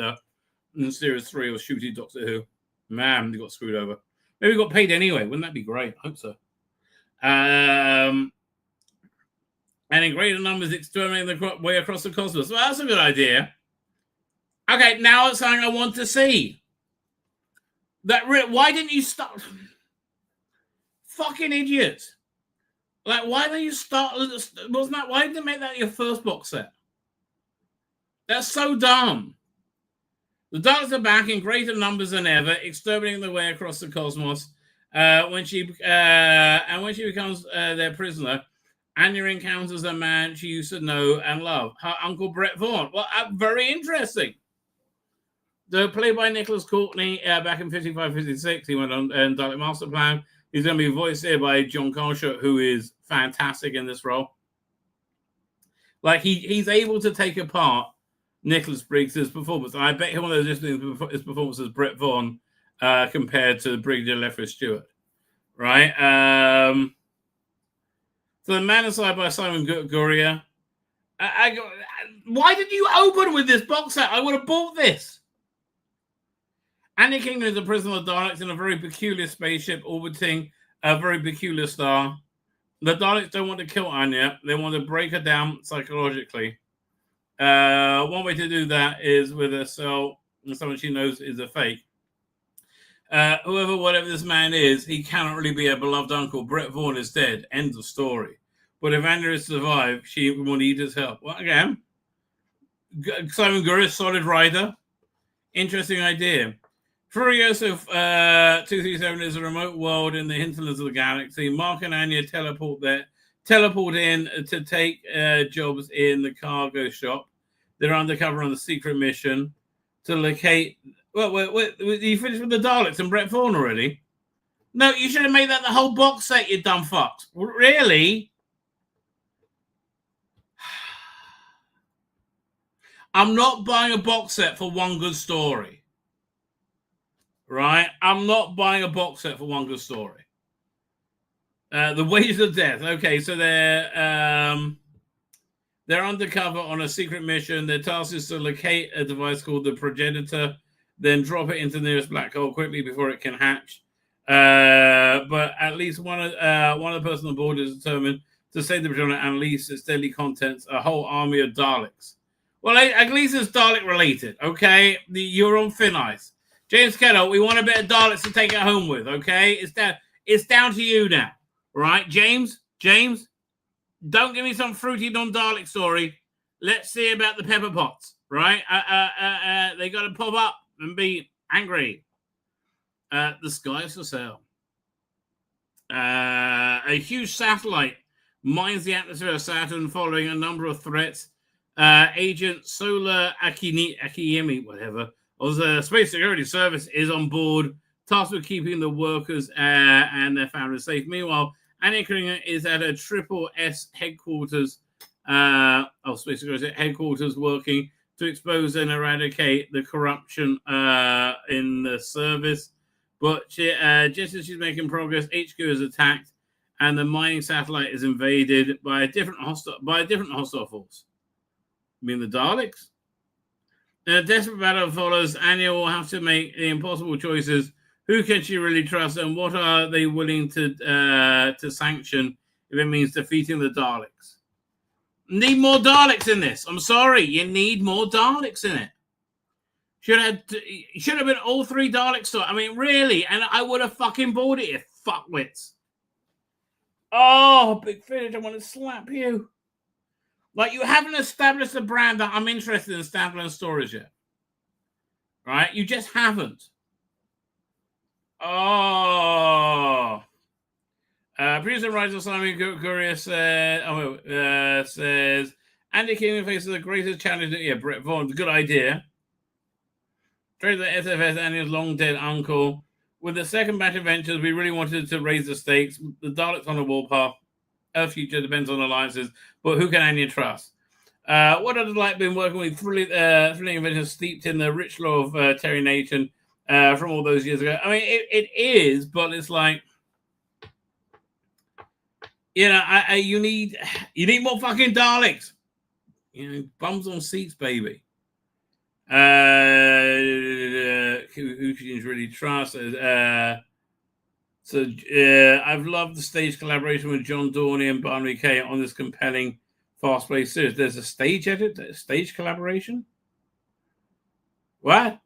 in Series 3 of Shooting Doctor Who. Man, they got screwed over. Maybe he got paid anyway. Wouldn't that be great? I hope so. And in greater numbers, exterminating the way across the cosmos. Well, that's a good idea. Okay, now it's something I want to see. Why didn't you stop? Fucking idiots. Like, why don't you start? Why didn't they make that your first box set? That's so dumb. The Daleks are back in greater numbers than ever, exterminating their way across the cosmos. When she becomes their prisoner, Anya encounters a man she used to know and love, her Uncle Brett Vaughn. Well, very interesting. So played by Nicholas Courtney back in 55, 56. He went on Dalek Master Plan. He's going to be voiced here by John Carshot, who is fantastic in this role. Like, he's able to take apart Nicholas Briggs' performance. And I bet one of those listening his performance as Brett Vaughn compared to Brigadier Leffler Stewart. Right? So the man aside by Simon Guria. Why did you open with this box set? I would have bought this. Andy King is a prisoner of Daleks in a very peculiar spaceship orbiting a very peculiar star. The Daleks don't want to kill Anya. They want to break her down psychologically. One way to do that is with a cell, someone she knows is a fake. Whatever this man is, he cannot really be a beloved uncle. Brett Vaughn is dead. End of story. But if Anya is survived, she will need his help. Well, again, Simon Guris, solid writer. Interesting idea. Furioso 237 is a remote world in the hinterlands of the galaxy. Mark and Anya teleport in to take jobs in the cargo shop. They're undercover on the secret mission to locate. Well, wait, you finished with the Daleks and Brett Vaughn already? No, you should have made that the whole box set, you dumb fucks. Really? I'm not buying a box set for one good story. Right? I'm not buying a box set for one good story. The Wages of Death. Okay, so they're undercover on a secret mission. Their task is to locate a device called the Progenitor, then drop it into the nearest black hole quickly before it can hatch. But at least one of the person on board is determined to save the Progenitor and release its deadly contents, a whole army of Daleks. Well, at least it's Dalek related, okay? You're on thin ice. James Kettle, we want a bit of Daleks to take it home with, okay? It's down to you now, right? James, don't give me some fruity non-Dalek story. Let's see about the pepper pots, right? They got to pop up and be angry. The sky is for sale. A huge satellite mines the atmosphere of Saturn following a number of threats. Agent Solar Akiyemi, whatever, of the Space Security Service is on board, tasked with keeping the workers and their families safe. Meanwhile, Anya Kringer is at a Triple S headquarters, Space Security headquarters, working to expose and eradicate the corruption in the service. But just as she's making progress, HQ is attacked, and the mining satellite is invaded by a different hostile force. You mean the Daleks? A desperate battle follows. Anya will have to make the impossible choices. Who can she really trust, and what are they willing to sanction if it means defeating the Daleks? Need more Daleks in this. I'm sorry, you need more Daleks in it. Should have been all three Dalek stories. I mean, really, and I would have fucking bought it, you fuckwits. Oh, Big Finish, I want to slap you. Like, you haven't established a brand that I'm interested in standalone stories yet. Right? You just haven't. Oh. Producer writer Simon Guria says, Andy King faces the greatest challenge. Yeah, Brett Vaughn. Good idea. Trade the SFS and his long-dead uncle. With the second batch of ventures, we really wanted to raise the stakes. The Daleks on the warpath. Our future depends on alliances, but who can Anya trust? What has it like been working with thrilling adventures steeped in the rich lore of Terry Nation from all those years ago? I mean, it is, but it's like, you know, you need more fucking Daleks. You know, bums on seats, baby. Who can really trust? I've loved the stage collaboration with John Dorney and Barney Kay on this compelling, fast-paced series. There's a stage collaboration. What?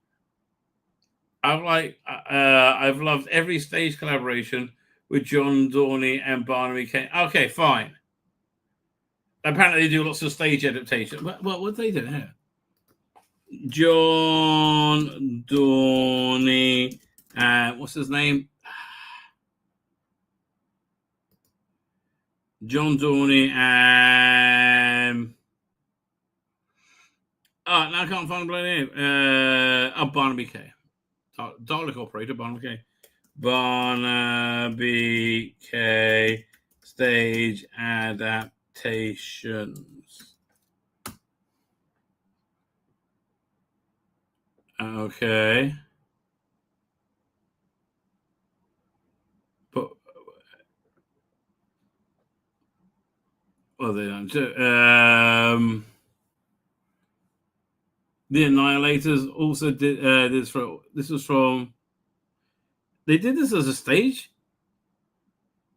I've loved every stage collaboration with John Dorney and Barney Kay. Okay, fine. Apparently, they do lots of stage adaptation. What do they do here? John Dorney, what's his name? John Dorney and Oh, now I can't find the bloody name. Barnaby K. Dalek Operator, Barnaby K. Barnaby K. Stage adaptations. Okay. But well, they don't do. The Annihilators also did this. This was from. They did this as a stage.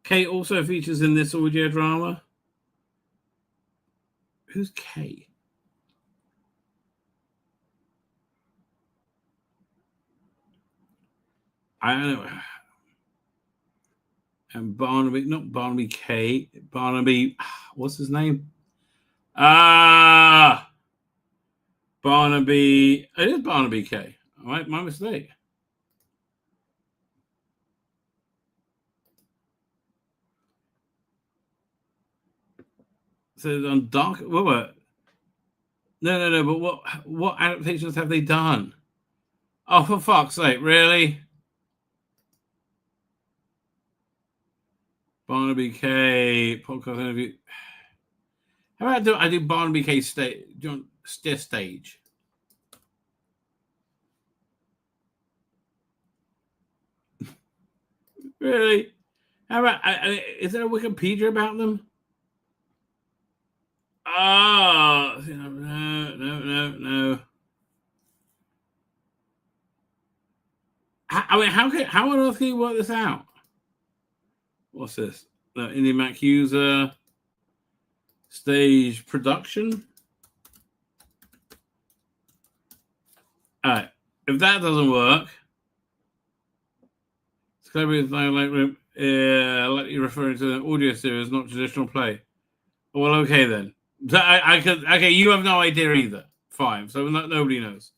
Kate also features in this audio drama. Who's Kate? I don't know. And Barnaby, not Barnaby K. Barnaby, what's his name? Barnaby. It is Barnaby K. All right, my mistake. So on Dark. What? No. But what adaptations have they done? Oh, for fuck's sake! Really? Barnaby K. Podcast interview. How about I do Barnaby K stage? Stage. Really? How about? Is there a Wikipedia about them? Oh, no. I mean, how on earth can you work this out? What's this? Indie Mac user stage production. All right. If that doesn't work, celebrities like you're referring to an audio series, not traditional play. Well, okay then. So I could. Okay, you have no idea either. Fine. So nobody knows.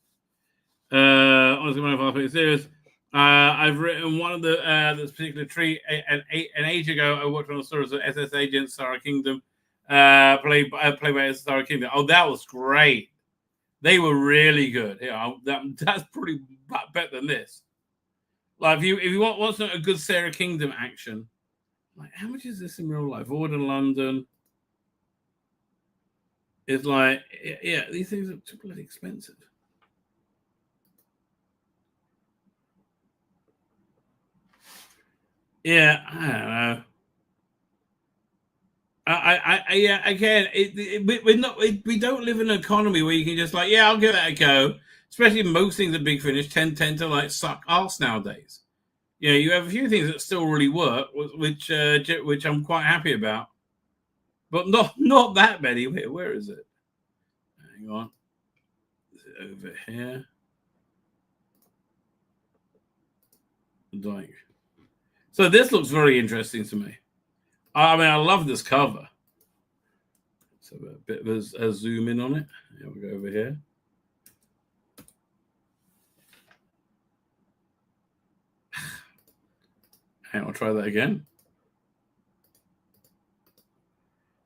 Honestly, one of our favorite series. I've written one of this particular tree an age ago. I worked on the stories of SS Agent Sarah Kingdom, played by Sarah Kingdom. Oh, that was great. They were really good. Yeah, that's pretty better than this. Like if you want a good Sarah Kingdom action, like how much is this in real life? Order London. It's like, yeah, these things are too bloody expensive. Yeah, I don't know. Again, we don't live in an economy where you can just like, yeah, I'll give that a go. Especially most things at Big Finish tend to like suck arse nowadays. Yeah, you have a few things that still really work, which I'm quite happy about, but not that many. Where is it? Hang on, is it over here? Like, so this looks very interesting to me. I mean, I love this cover. So a bit of a zoom in on it. Yeah, we'll go over here. Hang on, I'll try that again.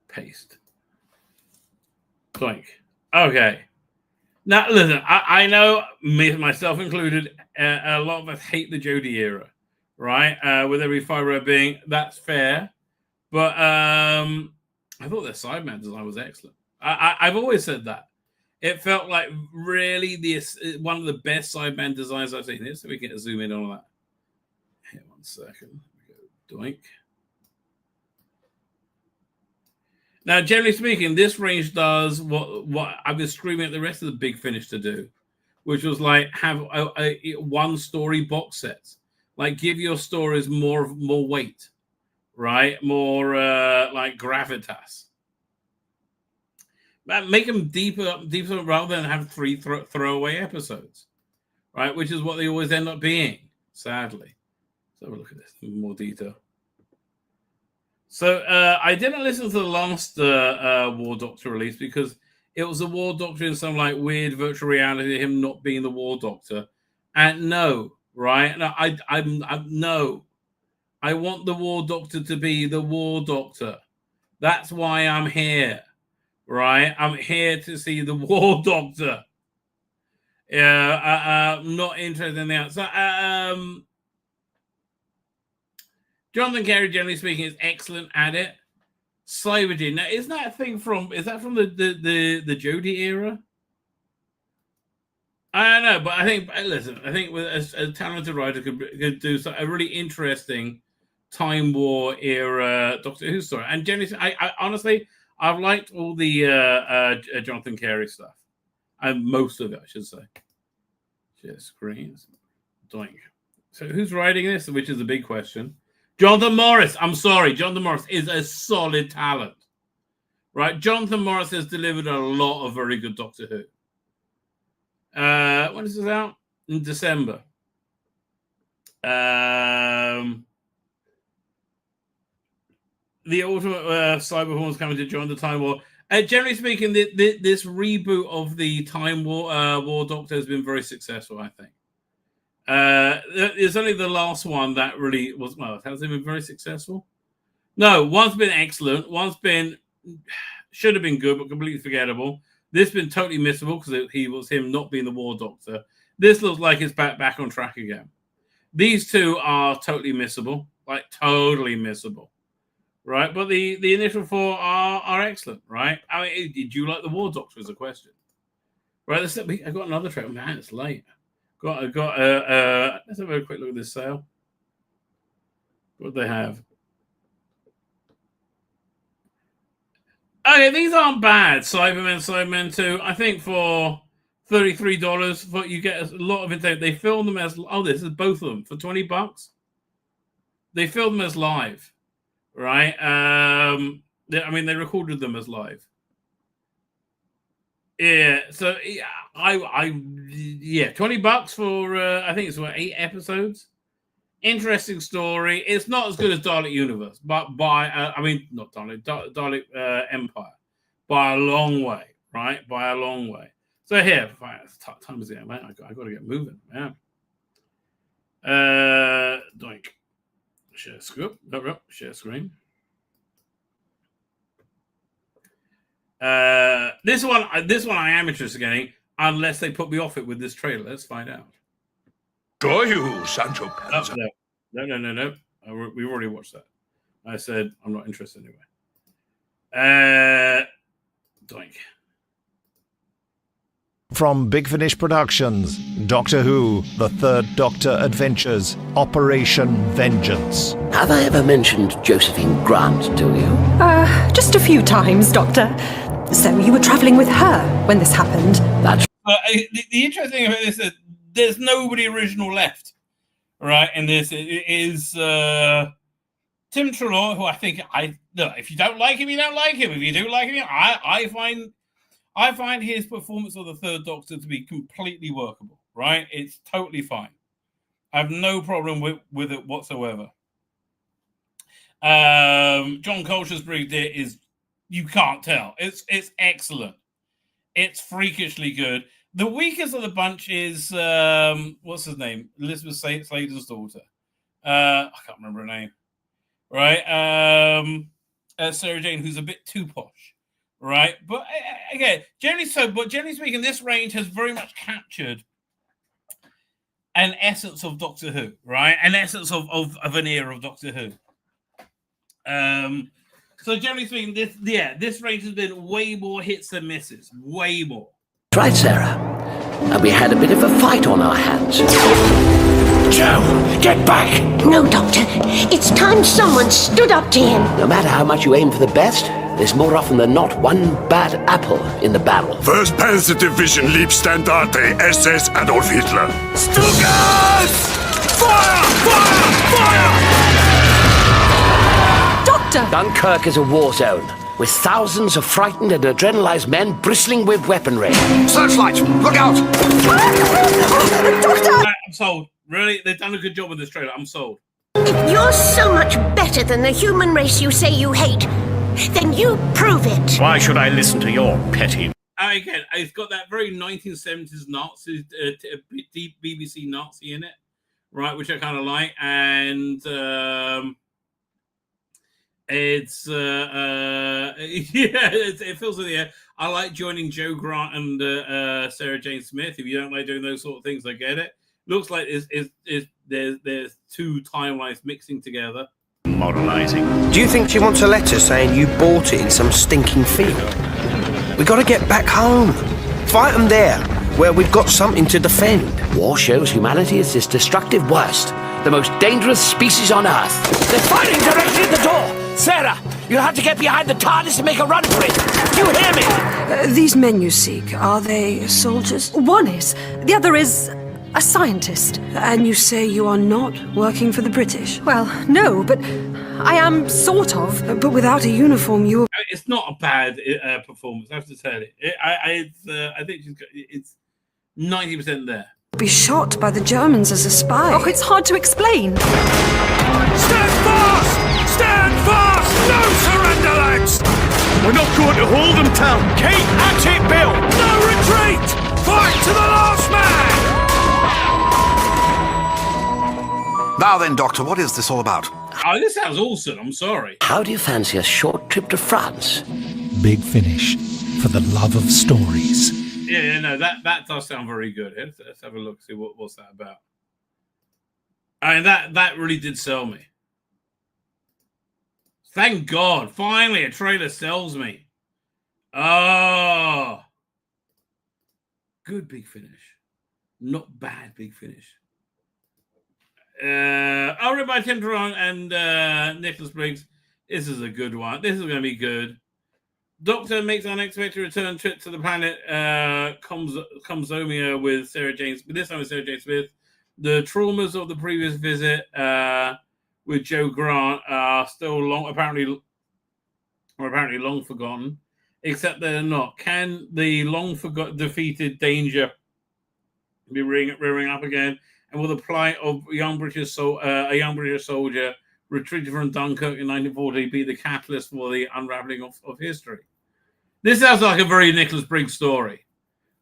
Paste. Clank. Okay. Now, listen, I know, myself included, a lot of us hate the Jodie era, right? With every fiber being, that's fair. But I thought their Sideman design was excellent. I've always said that. It felt like really one of the best Sideman designs I've seen. So we get a zoom in on that. Here, 1 second. Go doink. Now, generally speaking, this range does what I've been screaming at the rest of the Big Finish to do, which was like have a one story box set. Like give your stories more weight, right? More like gravitas. But make them deeper rather than have 3 throwaway episodes, right? Which is what they always end up being, sadly. Let's have a look at this in more detail. So I didn't listen to the last War Doctor release because it was the War Doctor in some like weird virtual reality, him not being the War Doctor. And no, right? No, no. I want the War Doctor to be the War Doctor. That's why I'm here, right? I'm here to see the War Doctor. Yeah, not interested in that. So, Jonathan Carey, generally speaking, is excellent at it. Cyberdin. Now, isn't that a thing from? Is that from the Jodie era? I don't know, but I think. Listen, I think with a talented writer could do a really interesting Time War era Doctor Who story. And generally, I honestly, I've liked all the Jonathan Carey stuff. Most of it, I should say. Share screens. Doink. So who's writing this? Which is a big question. Jonathan Morris. I'm sorry. Jonathan Morris is a solid talent. Right? Jonathan Morris has delivered a lot of very good Doctor Who. When is this out? In December. The ultimate cyberhorns coming to join the Time War. Generally speaking, this reboot of the Time War Doctor has been very successful, I think. It's only the last one that really was, well, has it been very successful? No, one's been excellent. One's been, should have been good, but completely forgettable. This been totally missable because he was him not being the War Doctor. This looks like it's back on track again. These two are totally missable, like totally missable. Right, but the initial four are excellent, right? I mean, did you like the War Doctor? Is a question, right? I got another trip. Man, it's late. I got. Let's have a quick look at this sale. What do they have? Okay, these aren't bad. Cybermen 2. I think for $33, but you get a lot of it. They film them as this is both of them for $20. They film them as live. Right. I mean, they recorded them as live. Yeah. So yeah, $20 for I think it's 8 episodes. Interesting story. It's not as good as Dalek Universe, but not Dalek Empire, by a long way. Right, by a long way. So here, time is it, man? I got to get moving. Yeah. Doink. Share scoop. Share screen. This one I am interested in getting, unless they put me off it with this trailer. Let's find out. Go you, Sancho Panza. No. We've already watched that. I said I'm not interested anyway. Doink. From Big Finish Productions, Doctor Who, The Third Doctor Adventures, Operation Vengeance. Have I ever mentioned Josephine Grant to you? Just a few times, Doctor. So you were travelling with her when this happened? That's the interesting thing about this is there's nobody original left, right? And this is Tim Trelaw, who I think if you don't like him, you don't like him. If you do like him, I find his performance of the Third Doctor to be completely workable, right? It's totally fine. I have no problem with it whatsoever. John Coltrane's brig there is, you can't tell. It's excellent. It's freakishly good. The weakest of the bunch is, what's his name? Elizabeth Sladen's daughter. I can't remember her name. Right? Sarah Jane, who's a bit too posh. Right? But again, generally speaking, this range has very much captured an essence of Doctor Who, right? An essence of an era of Doctor Who. So generally speaking, this range has been way more hits than misses. Way more. Right, Sarah. And we had a bit of a fight on our hands. Joe, get back! No, Doctor. It's time someone stood up to him. No matter how much you aim for the best, there's more often than not one bad apple in the barrel. 1st Panzer Division Liebstandarte SS Adolf Hitler. Stukas! Fire! Fire! Fire! Doctor! Dunkirk is a war zone, with thousands of frightened and adrenalized men bristling with weaponry. Searchlight! Look out! Doctor! I'm sold. Really? They've done a good job with this trailer. I'm sold. If you're so much better than the human race you say you hate, then you prove it. Why should I listen to your petty... Again, it's got that very 1970s Nazi, deep BBC Nazi in it, right, which I kind of like. And it feels in the air. I like joining Joe Grant and Sarah Jane Smith. If you don't like doing those sort of things, I get it. Looks like there's two timelines mixing together. Moralizing. Do you think she wants a letter saying you bought it in some stinking field? We got to get back home. Fight them there, where we've got something to defend. War shows humanity is its destructive worst, the most dangerous species on Earth. They're fighting directly at the door. Sarah, you'll have to get behind the TARDIS and make a run for it. Do you hear me? These men you seek, are they soldiers? One is. The other is a scientist. And you say you are not working for the British? Well, no, but I am sort of. But without a uniform, you... It's not a bad performance, I have to tell you. I think it's 90% there. Be shot by the Germans as a spy. Oh, it's hard to explain. Stand fast! Stand fast! No surrender, lads! We're not going to hold them down. Keep at it, Bill! No retreat! Fight to the last man! Now then, Doctor, what is this all about? Oh, this sounds awesome. I'm sorry. How do you fancy a short trip to France? Big Finish, for the love of stories. Yeah, no, that does sound very good. Let's have a look, see what's that about. I mean, that really did sell me. Thank God, finally a trailer sells me. Oh, good Big Finish, not bad Big Finish. Rabbi Tenteron and Nicholas Briggs. This is a good one. This is going to be good. Doctor makes an unexpected return trip to the planet Komzomia with Sarah Jane. This time with Sarah Jane Smith. The traumas of the previous visit with Joe Grant are still apparently long forgotten, except they're not. Can the long defeated danger be rearing up again? And will the plight of a young British soldier retreated from Dunkirk in 1940 be the catalyst for the unraveling of history? This sounds like a very Nicholas Briggs story.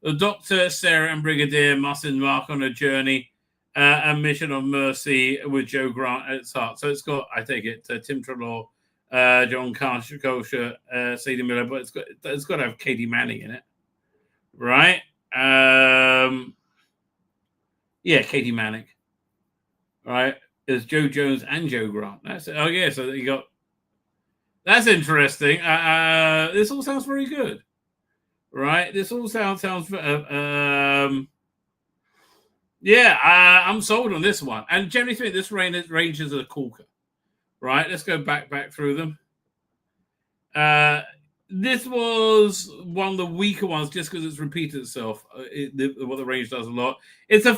The Doctor, Sarah, and Brigadier must embark on a journey, a mission of mercy with Joe Grant at its heart. So it's got, I take it, Tim Treloar, John Kosher, Sadie Miller, but it's got to have Katie Manning in it, right? Yeah, Katie Manning. Right? There's Joe Jones and Joe Grant. That's it. Oh, yeah, so you got... That's interesting. This all sounds very good. Right? This all sounds... I'm sold on this one. And generally speaking, this range is a corker. Right? Let's go back through them. This was one of the weaker ones just because it's repeated itself. What the range does a lot. It's a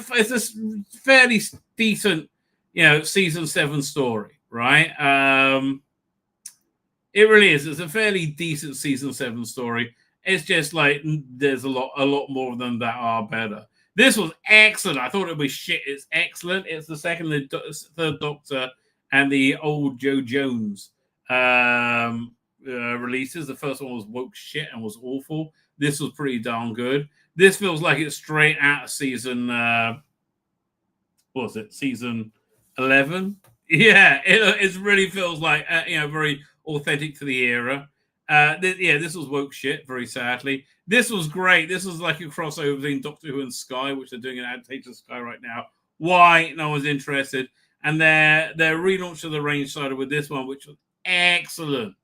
fairly decent, season 7 story, right? It really is. It's a fairly decent season 7 story. It's just like there's a lot more of them that are better. This was excellent. I thought it would be shit. It's excellent. It's the second, third Doctor, and the old Joe Jones releases. The first one was woke shit and was awful. This was pretty darn good. This feels like it's straight out of season season 11? Yeah, it really feels like very authentic to the era. This was woke shit, very sadly. This was great. This was like a crossover between Doctor Who and Sky, which they're doing an adaptation of Sky right now. Why? No one's interested. And their relaunch of the range started with this one, which was excellent.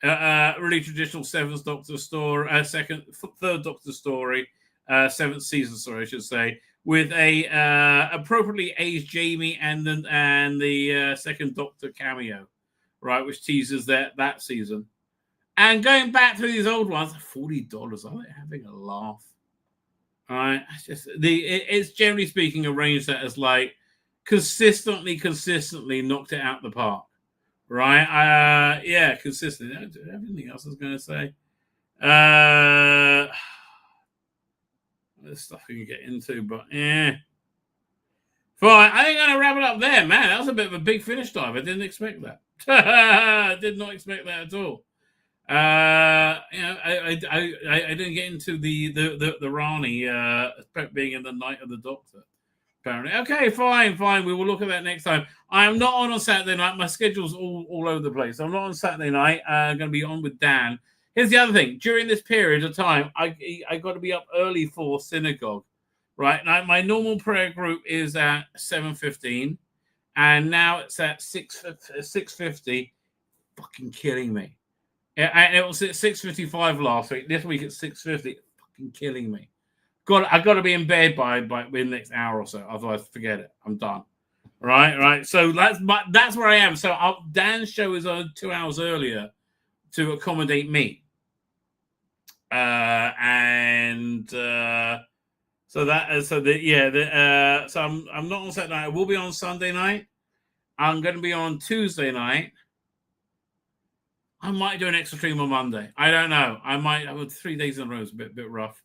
Really traditional seventh Doctor story, third Doctor story, seventh season story, I should say, with a appropriately aged Jamie and the second Doctor cameo, right, which teases that season. And going back through these old ones, $40. I'm having a laugh. All right, it's generally speaking a range that has like consistently knocked it out the park. Right? Consistently. Everything else I was going to say. There's stuff we can get into, but yeah. Fine. I think I'm going to wrap it up there, man. That was a bit of a big finish dive. I didn't expect that. I did not expect that at all. I didn't get into the Rani being in the Night of the Doctor. Apparently. Okay, fine. We will look at that next time. I am not on Saturday night. My schedule's all over the place. I'm not on Saturday night. I'm going to be on with Dan Here's the other thing. During this period of time, I got to be up early for synagogue, right? Now, my normal prayer group is at 7:15, and now it's at 6:50. Fucking killing me. And it was at 6:55 last week. This week it's 6:50. Fucking killing me. I got to be in bed by the next hour or so. Otherwise, forget it. I'm done. Right. So that's where I am. So Dan's show is on 2 hours earlier to accommodate me. So I'm not on Saturday night. I will be on Sunday night. I'm going to be on Tuesday night. I might do an extra stream on Monday. I don't know. I might have 3 days in a row. It's a bit rough.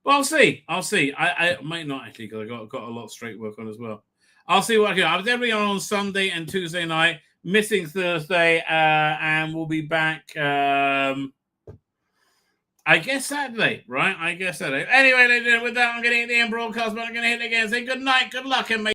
But I'll see. I might not actually because I got a lot of straight work on as well. I'll see what I can do. I'm definitely on Sunday and Tuesday night, missing Thursday, and we'll be back. I guess Saturday, right? Anyway, with that, I'm going to hit the end broadcast, but I'm going to hit it again. Say good night, good luck, and make